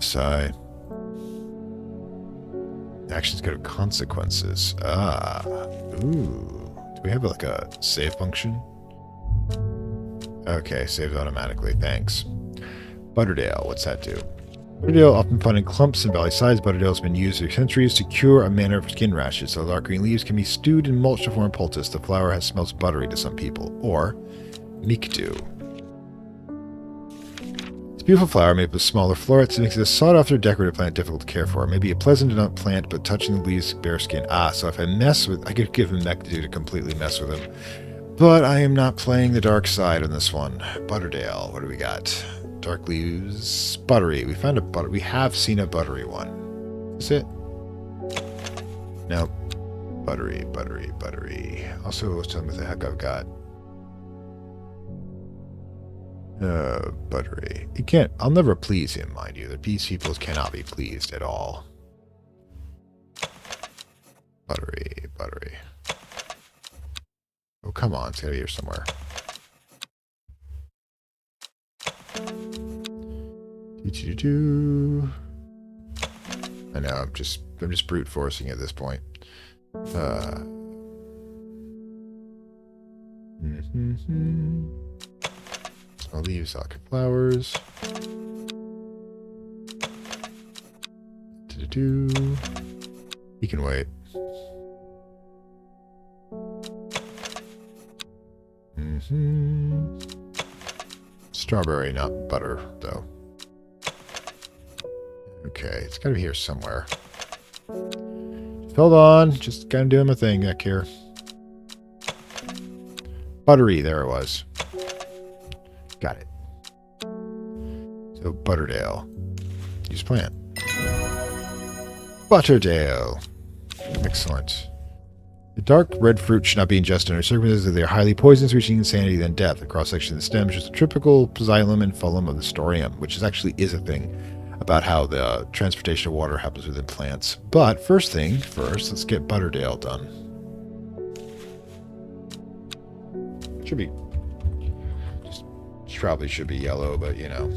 Sigh. Actions go to consequences. Ah. Ooh. Do we have like a save function? Okay, saved automatically. Thanks. Butterdale, what's that do? Butterdale, often found in clumps and valley sides, Butterdale has been used for centuries to cure a manner of skin rashes. The dark green leaves can be stewed and mulched to form poultice. The flower smells buttery to some people. Or Mikdu. It's a beautiful flower made with smaller florets. It makes it a sought-after decorative plant difficult to care for. Maybe a pleasant enough plant, but touching the leaves bare skin. Ah, so if I could give him Mikdu to completely mess with him. But I am not playing the dark side on this one. Butterdale, what do we got? Dark leaves, buttery. We found we have seen a buttery one. Is it? Nope. Buttery. Also, let's tell me what the heck I've got. Buttery. You can't. I'll never please him, mind you. These people cannot be pleased at all. Buttery. Oh, come on. It's gotta be here somewhere. I know, I'm just brute forcing at this point. Small leaves, delicate flowers. He can wait. Strawberry, not butter, though. Okay, it's gotta be here somewhere. Just hold on, just kind of doing my thing back here. Buttery, there it was. Got it. So, Butterdale. Use plant. Butterdale. Excellent. The dark red fruit should not be ingested under circumstances as they are highly poisonous, reaching insanity then death. The cross-section of the stem shows the typical xylem and phloem of the storium, which actually is a thing about how the transportation of water happens within plants. But first thing first, let's get Butterdale done. Should be... probably should be yellow, but you know.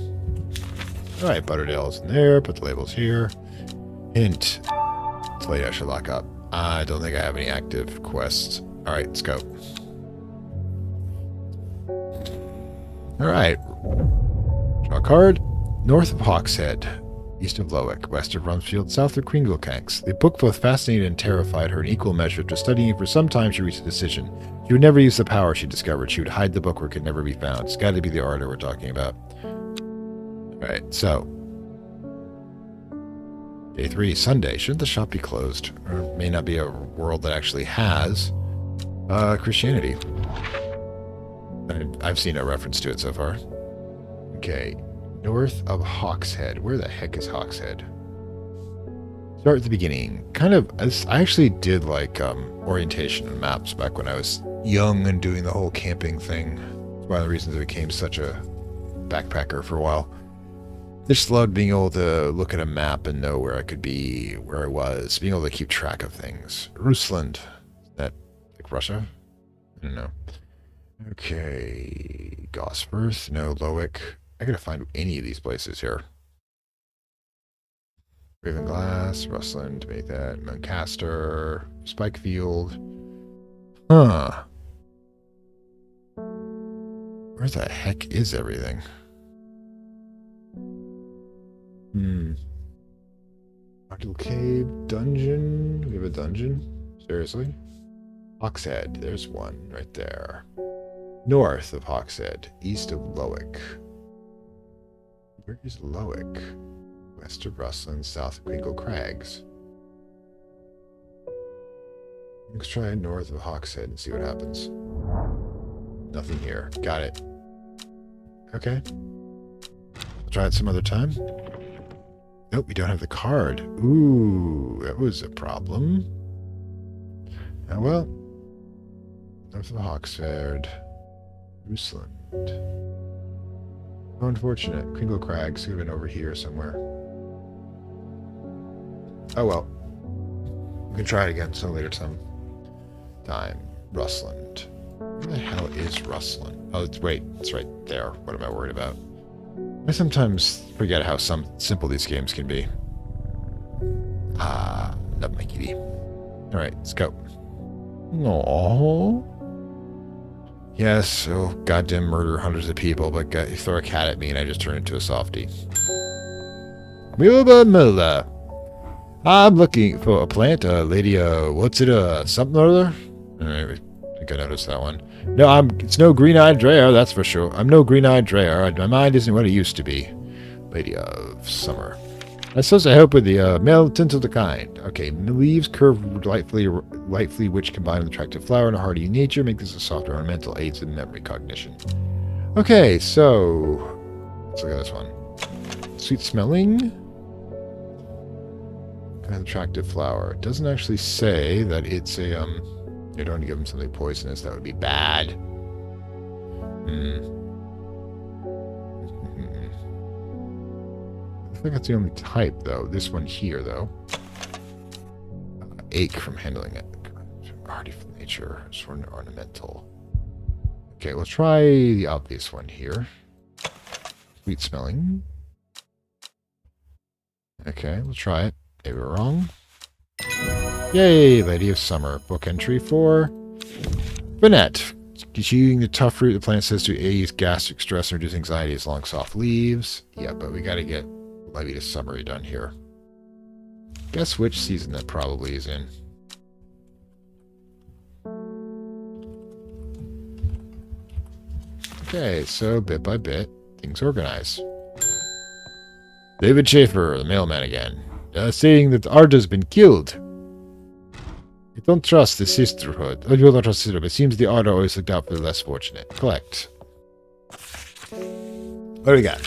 Alright, Butterdale's in there. Put the labels here. Hint. It's late, I should lock up. I don't think I have any active quests. Alright, let's go. Alright. Draw a card. North of Hawkshead. East of Lowick. West of Rumsfield. South of Kringlekanks. The book both fascinated and terrified her in equal measure. After studying it for some time, she reached a decision. She would never use the power she discovered. She would hide the book where it could never be found. It's got to be the ardor we're talking about. Alright, so. Day 3, Sunday. Shouldn't the shop be closed? Or it may not be a world that actually has Christianity. I've seen no reference to it so far. Okay. North of Hawkshead. Where the heck is Hawkshead? Start at the beginning. Kind of, I actually did like orientation and maps back when I was young and doing the whole camping thing. It's one of the reasons I became such a backpacker for a while. Just loved being able to look at a map and know where I could be, where I was, being able to keep track of things. Rusland. Is that like Russia? I don't know. Okay. Gosforth. No, Lowick. I gotta find any of these places here. Ravenglass, Rustland, make that. Muncaster, Spikefield. Huh. Where the heck is everything? Arctic Cave, dungeon. We have a dungeon? Seriously? Hawkshead, there's one right there. North of Hawkshead, east of Lowick. Where is Lowick? West of Rustland, south of Crinkle Crags. Let's try north of Hawkshead and see what happens. Nothing here. Got it. Okay. I'll try it some other time. Nope, we don't have the card. Ooh, that was a problem. Oh well. North of Hawkshead. Rusland. How unfortunate. Kringle Crags could have been over here somewhere. Oh well. We can try it again some later time. Rustland. Where the hell is Rustland? Oh, wait. It's right there. What am I worried about? I sometimes forget how simple these games can be. Love my kitty. Alright, let's go. Aww. Yes, oh, goddamn murder hundreds of people, but you throw a cat at me and I just turn into a softie. Muba Mula. I'm looking for a plant, lady, what's it, something or other? Alright, I think I noticed that one. No, it's no green-eyed Dreyer, that's for sure. I'm no green-eyed Dreyer. My mind isn't what it used to be. Lady of Summer. I suppose I help with the male tint of the kind. Okay, leaves curve lightly, which combine with attractive flower and a hardy nature make this a soft ornamental, aids in memory cognition. Okay, so let's look at this one. Sweet smelling. Kind of attractive flower. It doesn't actually say that it's a you don't want to give them something poisonous. That would be bad. I think that's the only type, though. This one here, though. Ache from handling it. Hardy from nature. Sort of ornamental. Okay, we'll try the obvious one here. Sweet smelling. Okay, we'll try it. Maybe we're wrong. Yay, Lady of Summer. Book entry for Vanette. Eating the tough fruit, the plant says to ease gastric stress and reduce anxiety as long soft leaves. Yeah, but we got to get Lady of Summer done here. Guess which season that probably is in. Okay, so bit by bit, things organize. David Schaefer, the mailman again. Saying that the artist has been killed. I don't trust the sisterhood. Oh, you don't trust the sisterhood. It seems the order always looked out for the less fortunate. Collect. What do we got?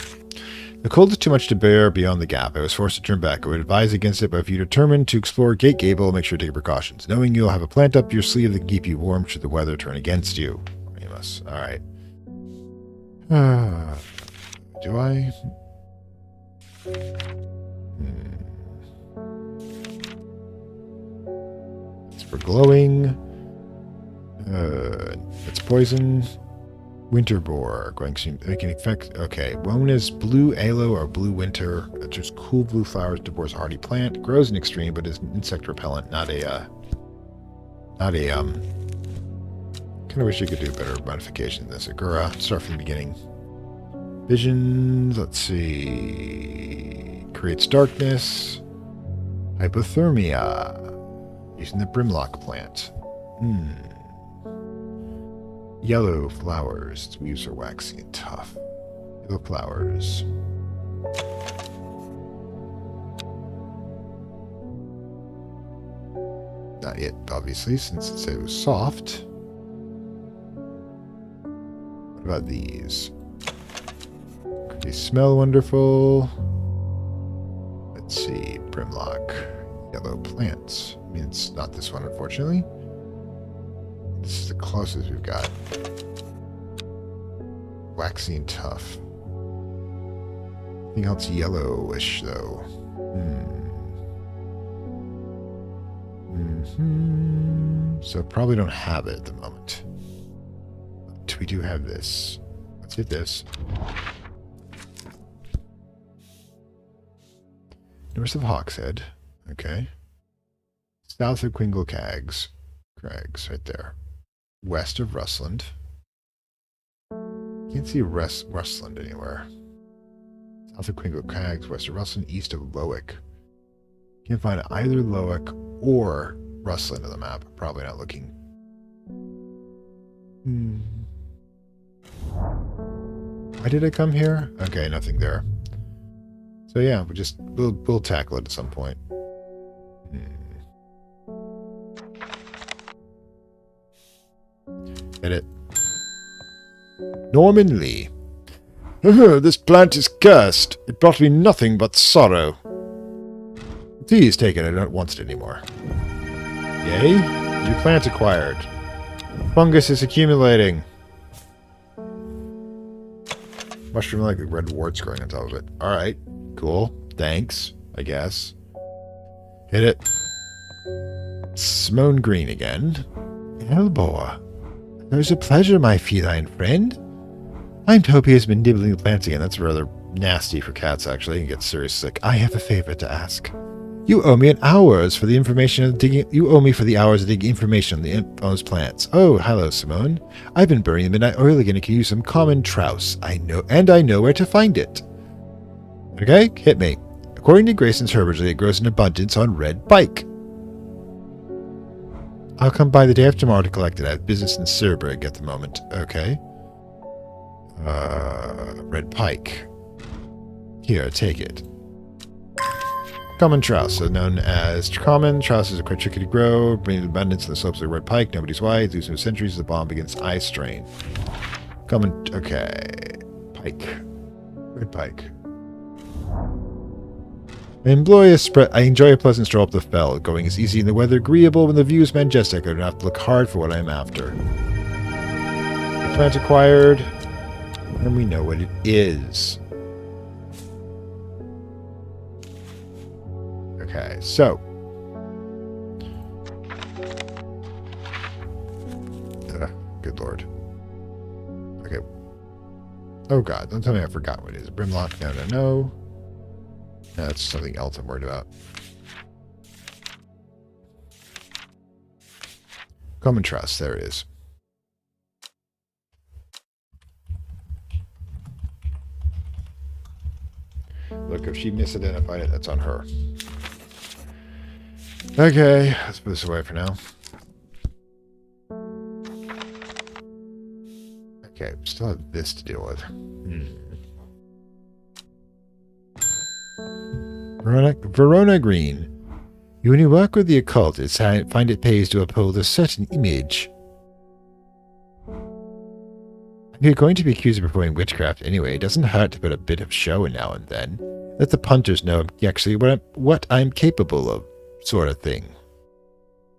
The cold is too much to bear beyond the gap. I was forced to turn back. I would advise against it, but if you're determined to explore Gate Gable, make sure to take precautions. Knowing you'll have a plant up your sleeve that can keep you warm should the weather turn against you. Amos. Alright. Do I? It's for glowing. It's poison. Winter boar. Going to make an effect. Okay. One is blue aloe or blue winter. Just cool blue flowers. The boar's a hardy plant. Grows in extreme, but is an insect repellent, not a kind of wish you could do a better modification than this. Agura. Start from the beginning. Visions. Let's see. Creates darkness. Hypothermia. Using the brimlock plant. Yellow flowers. Its leaves are waxy and tough. Yellow flowers. Not yet, obviously, since it said it was soft. What about these? They smell wonderful. Let's see. Brimlock. Yellow plants. I mean, it's not this one, unfortunately. This is the closest we've got. Waxy and tough. Anything else yellowish, though? So probably don't have it at the moment. But we do have this. Let's hit this. North of Hawkshead. Okay. South of Quingle Crags, right there. West of Rustland. Can't see Rustland anywhere. South of Quingle Crags, west of Rustland, east of Lowick. Can't find either Lowick or Rustland on the map. Probably not looking. Why did I come here? Okay, nothing there. So yeah, we'll tackle it at some point. Hit it. Norman Lee. This plant is cursed. It brought me nothing but sorrow. Please take it. I don't want it anymore. Yay? New plant acquired. Fungus is accumulating. Mushroom like red warts growing on top of it. Alright. Cool. Thanks, I guess. Hit it. Simone Green again. Hellboar. There's a pleasure, my feline friend. I'm Toby has been nibbling the plants again. That's rather nasty for cats, actually. You get seriously sick. I have a favor to ask. You owe me hours for the information of digging. You owe me for the hours of digging information on those plants. Oh, hello, Simone. I've been burning the midnight oil again and can use some common trouse. I know where to find it. Okay, hit me. According to Grayson's herbology, it grows in abundance on red pike. I'll come by the day after tomorrow to collect it. I have business in Cerbrig at the moment. Okay. Red pike. Here, take it. Common trouse, so known as common. Trouse is a quite tricky to grow, bringing abundance in the slopes of red pike. Nobody's why. It's used for centuries. The bomb against eye strain. Common. Okay. Pike. Red pike. I enjoy a pleasant stroll up the fell. Going is easy in the weather, agreeable when the view is majestic. I don't have to look hard for what I am after. Plant acquired. And we know what it is. Okay, so. Good lord. Okay. Oh god, don't tell me I forgot what it is. Brimlock, no. That's something else I'm worried about. Common trust, there it is. Look, if she misidentified it, that's on her. Okay, let's put this away for now. Okay, still have this to deal with. Verona Green. When you work with the occult, I find it pays to uphold a certain image. You're going to be accused of performing witchcraft anyway. It doesn't hurt to put a bit of show in now and then. Let the punters know actually what I'm capable of, sort of thing.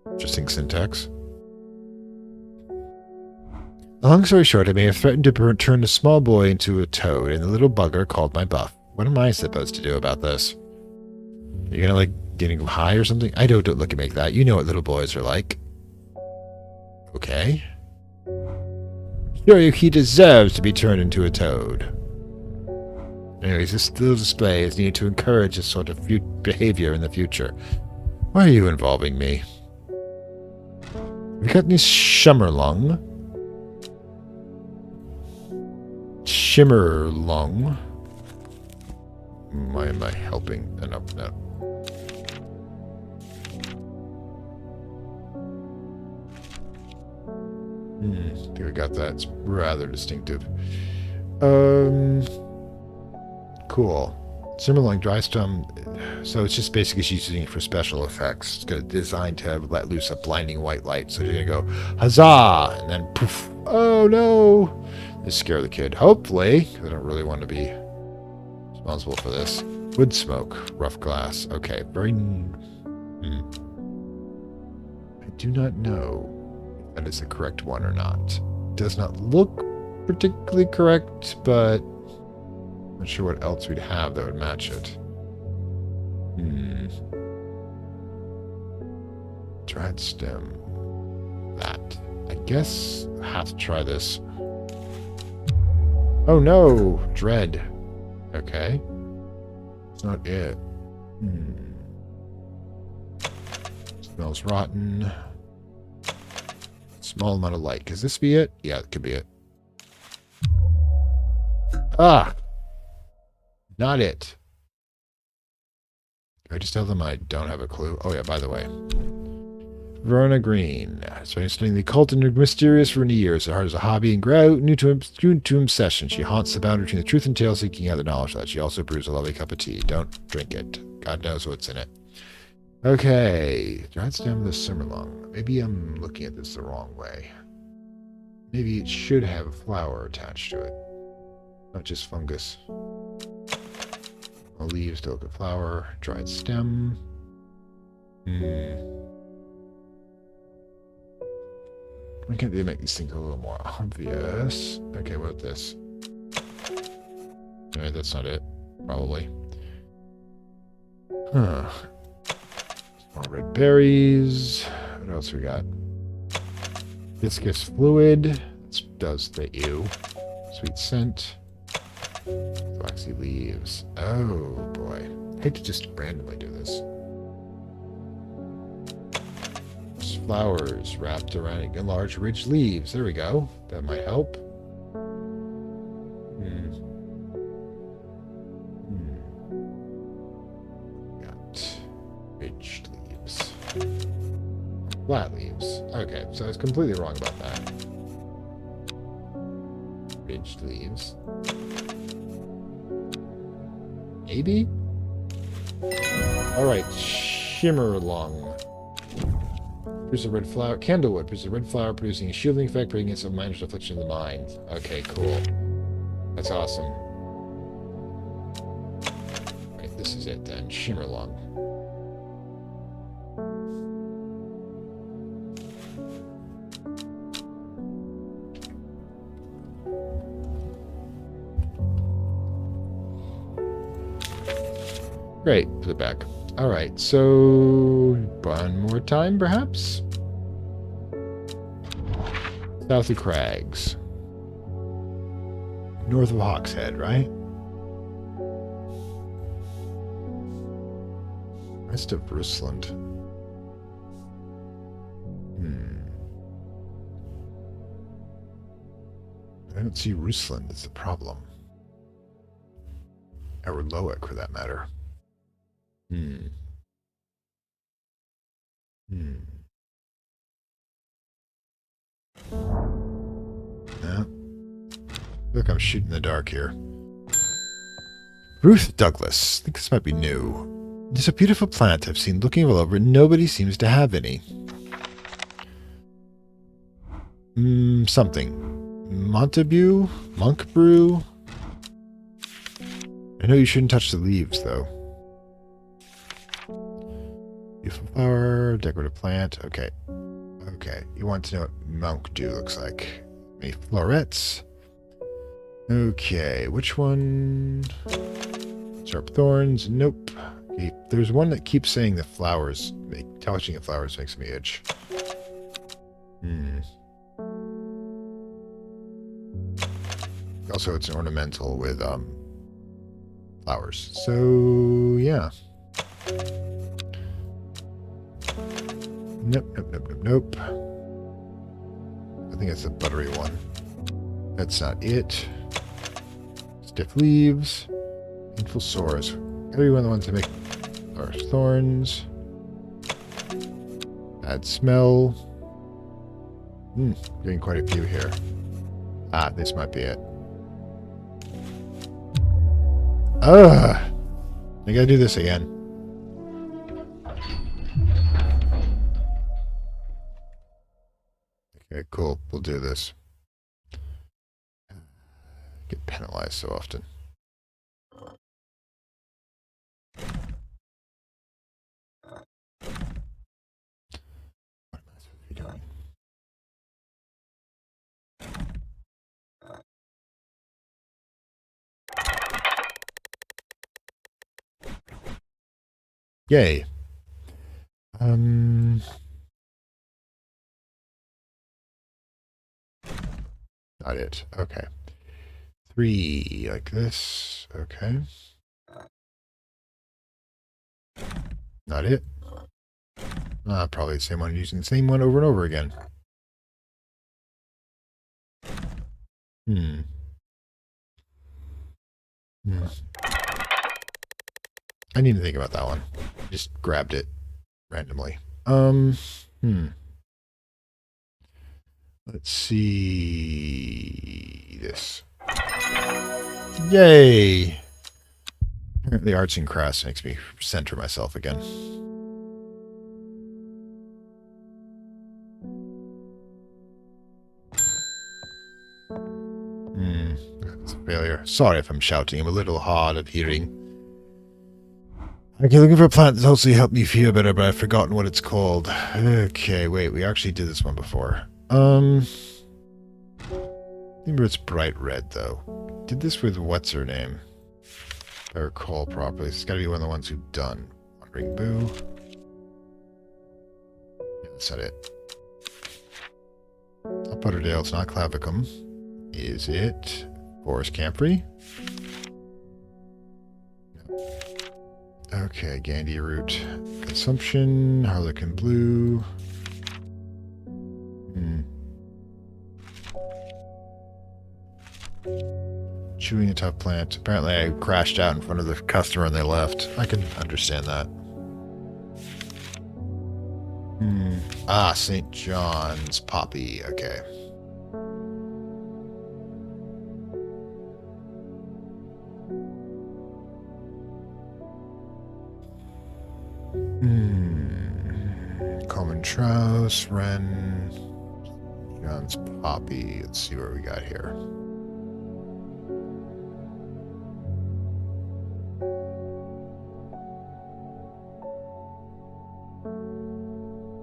Interesting syntax. Long story short, I may have threatened to turn the small boy into a toad, and the little bugger called my bluff. What am I supposed to do about this? You're gonna, like, getting high or something? I don't look at me like that. You know what little boys are like. Okay. Sure, he deserves to be turned into a toad. Anyways, this little display is needed to encourage this sort of behavior in the future. Why are you involving me? Have you got any Shimmerlung? Shimmerlung? Why am I helping? No. I think I got that. It's rather distinctive. Cool. Shimmerlung dry stem. So it's just basically she's using it for special effects. It's designed to let loose a blinding white light. So you're gonna go, huzzah! And then poof. Oh no! This scare the kid. Hopefully. I don't really want to be responsible for this. Wood smoke. Rough glass. Okay. Very... I do not know if that is the correct one or not. It does not look particularly correct, but I'm not sure what else we'd have that would match it. Dried stem. That. I guess I have to try this. Oh no! Dread. Okay. It's not it. Smells rotten. Small amount of light. Could this be it? Yeah, it could be it. Ah! Not it. Can I just tell them I don't have a clue? Oh yeah, by the way. Verona Green. So I'm studying the occult and mysterious for many years. Her heart is a hobby and grow new to obsession. She haunts the boundary between the truth and tale, seeking out the knowledge of that. She also brews a lovely cup of tea. Don't drink it. God knows what's in it. Okay. Dried stem of the Shimmerlung. Maybe I'm looking at this the wrong way. Maybe it should have a flower attached to it. Not just fungus. Leaves, delicate flower, dried stem. Why can't they make these things a little more obvious? Okay, what about this? Alright, that's not it. Probably. Huh. Small red berries. What else we got? Viscous fluid. This does the ew. Sweet scent. Flaxy leaves. Oh boy. I hate to just randomly do this. Flowers wrapped around large, rich leaves. There we go. That might help. Got ridged leaves. Flat leaves. Okay, so I was completely wrong about that. Ridged leaves. Maybe? Alright, Shimmerlung. Produce a red flower. Candlewood. Produce a red flower, producing a shielding effect, putting against a minor's affliction of the mind. Okay, cool. That's awesome. Right, this is it then. Shimmerlung. Great. Put it back. Alright, so one more time, perhaps? South of Crags. North of Hawkshead, right? West of Rusland. I don't see Rusland as a problem. Or Loic, for that matter. Yeah. Look, I'm shooting in the dark here. Ruth Douglas. I think this might be new. There's a beautiful plant I've seen looking all over. Nobody seems to have any. Something. Montague? Monk brew? I know you shouldn't touch the leaves, though. Beautiful flower, decorative plant. Okay. Okay. You want to know what monk dew looks like. Many florets. Okay. Which one? Sharp thorns. Nope. Okay. There's one that keeps saying the flowers. Touching the flowers makes me itch. Also, it's an ornamental with flowers. So, yeah. Nope, nope, nope, nope, nope. I think it's the buttery one. That's not it. Stiff leaves. Painful sores. Gotta be one of the ones that make harsh thorns. Bad smell. Getting quite a few here. Ah, this might be it. Ugh! I gotta do this again. Okay, cool. We'll do this. Get penalized so often. What am I supposed to be doing? Yay. Not it. Okay. 3 like this. Okay. Not it. Probably the same one, using the same one over and over again. I need to think about that one. Just grabbed it randomly. Let's see this. Yay! The arts and crafts makes me center myself again. It's a failure. Sorry if I'm shouting. I'm a little hard of hearing. Okay, looking for a plant that's also helped me feel better, but I've forgotten what it's called. Okay, wait, we actually did this one before. Remember it's bright red, though. Did this with what's her name? If I recall properly. It's gotta be one of the ones we've done. Wandering Boo. Yeah, that's not it. Up Butterdale, it's not Clavicum. Is it Forest Camphor? Okay, Gandy Root. Consumption, Harlequin Blue. Chewing a tough plant. Apparently I crashed out in front of the customer and they left. I can understand that. St. John's Poppy. Okay. Common Trouse, Wren, John's Poppy. Let's see what we got here.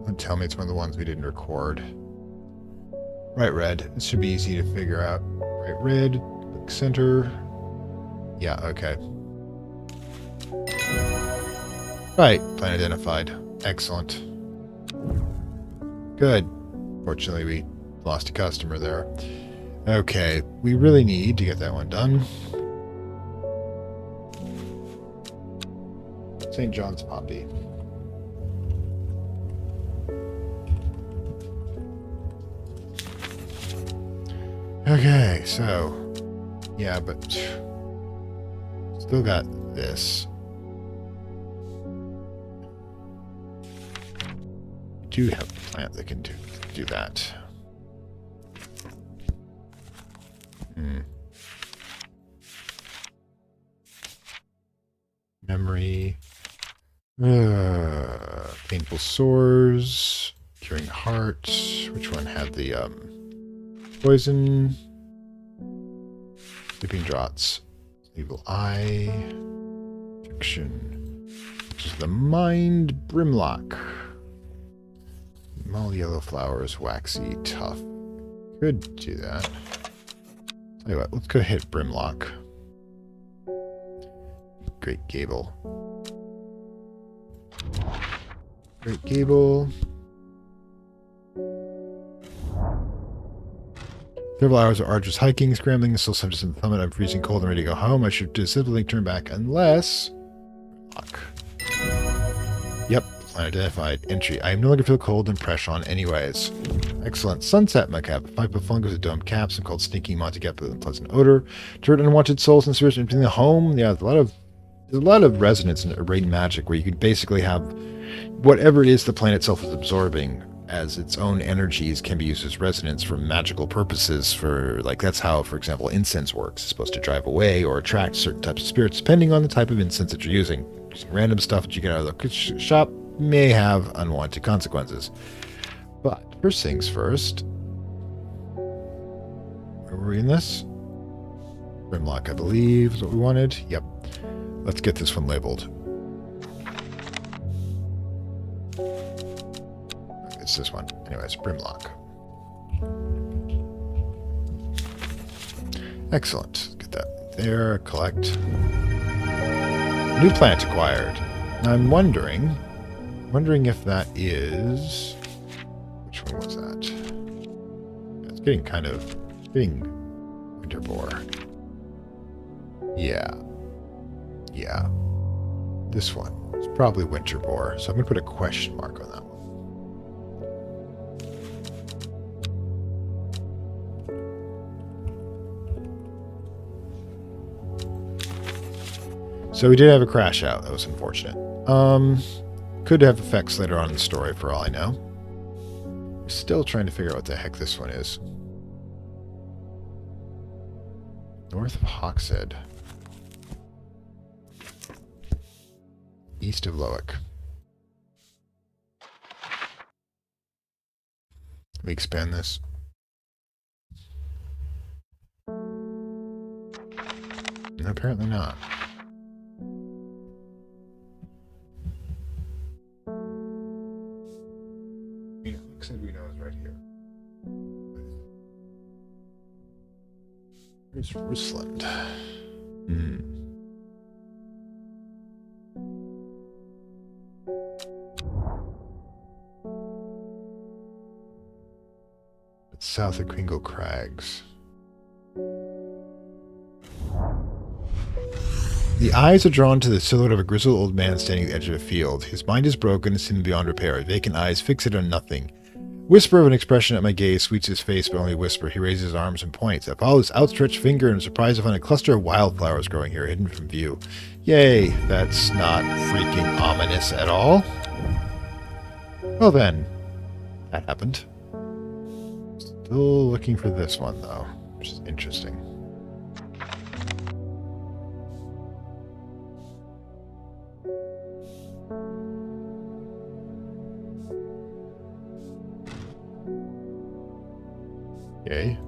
Don't tell me it's one of the ones we didn't record. Right red. This should be easy to figure out. Right red, look center. Yeah, okay. Right, plant identified. Excellent. Good. Fortunately, we lost a customer there. Okay, we really need to get that one done. St. John's Poppy. Okay, so... Yeah, but... Still got this. We do have a plant that can do that. Memory. Painful sores, curing heart. Which one had the poison? Sleeping draughts. Evil eye. Fiction. Which is the mind. Brimlock. Mall yellow flowers, waxy, tough. Could do that. Tell you what, let's go hit Brimlock. Great Gable. Great Gable. Several hours of arduous hiking, scrambling, still some distance from the summit. I'm freezing cold and ready to go home. I should simply turn back unless... Lock. Yep, unidentified entry. I no longer feel cold and pressure on anyways. Excellent. Sunset macabre. 5 of fungus with domed caps. I'm called Stinky Monty Cap with unpleasant odor. Turret unwanted souls and spirits entering the home. Yeah, there's a lot of resonance in arrayed magic where you could basically have whatever it is the plant itself is absorbing as its own energies can be used as resonance for magical purposes. For like that's how, for example, incense works. It's supposed to drive away or attract certain types of spirits depending on the type of incense that you're using. Random stuff that you get out of the shop may have unwanted consequences. But first things first. Where were we in this? Brimlock, I believe, is what we wanted. Yep. Let's get this one labeled. It's this one. Anyways, Brimlock. Excellent. Get that there. Collect. New plant acquired. Now I'm wondering if that is... Which one was that? It's getting kind of... getting winter boar. Yeah. Yeah. This one. It's probably winter boar. So I'm going to put a question mark on that one. So we did have a crash out. That was unfortunate. Could have effects later on in the story for all I know. Still trying to figure out what the heck this one is. North of Hawkshead. East of Lowick. Let me expand this. No, apparently not. Said we know is right here. Here's Rusland. It's south of Kringle Crags. The eyes are drawn to the silhouette of a grizzled old man standing at the edge of a field. His mind is broken and seems beyond repair. Vacant eyes fixated on nothing. Whisper of an expression at my gaze sweets his face, but only whisper. He raises his arms and points. I follow his outstretched finger and am surprised to find a cluster of wildflowers growing here, hidden from view. Yay, that's not freaking ominous at all. Well then, that happened. Still looking for this one, though, which is interesting. Yay.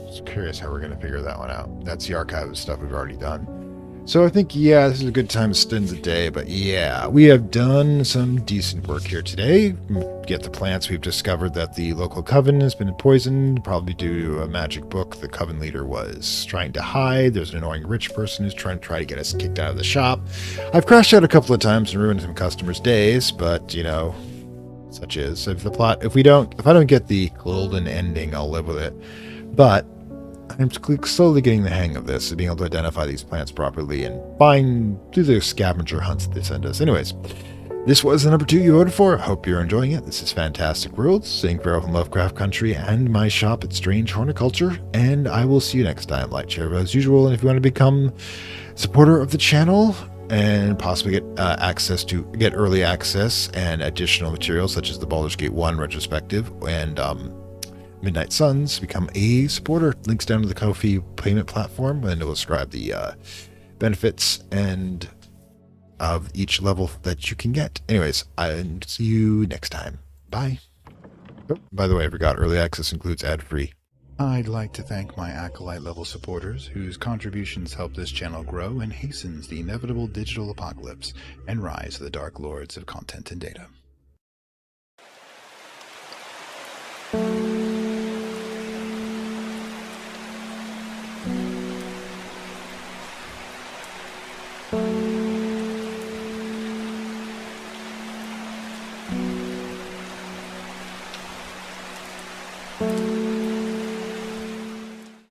Just curious how we're going to figure that one out. That's the archive of stuff we've already done. So I think, yeah, this is a good time to spend the day, but yeah, we have done some decent work here today. Get the plants. We've discovered that the local coven has been poisoned, probably due to a magic book the coven leader was trying to hide. There's an annoying rich person who's trying to get us kicked out of the shop. I've crashed out a couple of times and ruined some customers' days, but, you know, such is. If I don't get the golden ending, I'll live with it. But I'm slowly getting the hang of this, being able to identify these plants properly and do the scavenger hunts that they send us. Anyways, this was the number 2 you voted for. Hope you're enjoying it. This is Fantastic Worlds, saying farewell from Lovecraft Country and my shop at Strange Horticuluture, and I will see you next time. Like, share as usual, and if you want to become a supporter of the channel and possibly get early access and additional materials such as the Baldur's Gate 1 retrospective and Midnight Suns, become a supporter. Links down to the Ko-fi payment platform, and it will describe the benefits and of each level that you can get. Anyways, I'll see you next time. Bye. Oh, by the way, I forgot, early access includes ad-free. I'd like to thank my Acolyte level supporters, whose contributions help this channel grow and hastens the inevitable digital apocalypse and rise of the Dark Lords of content and data.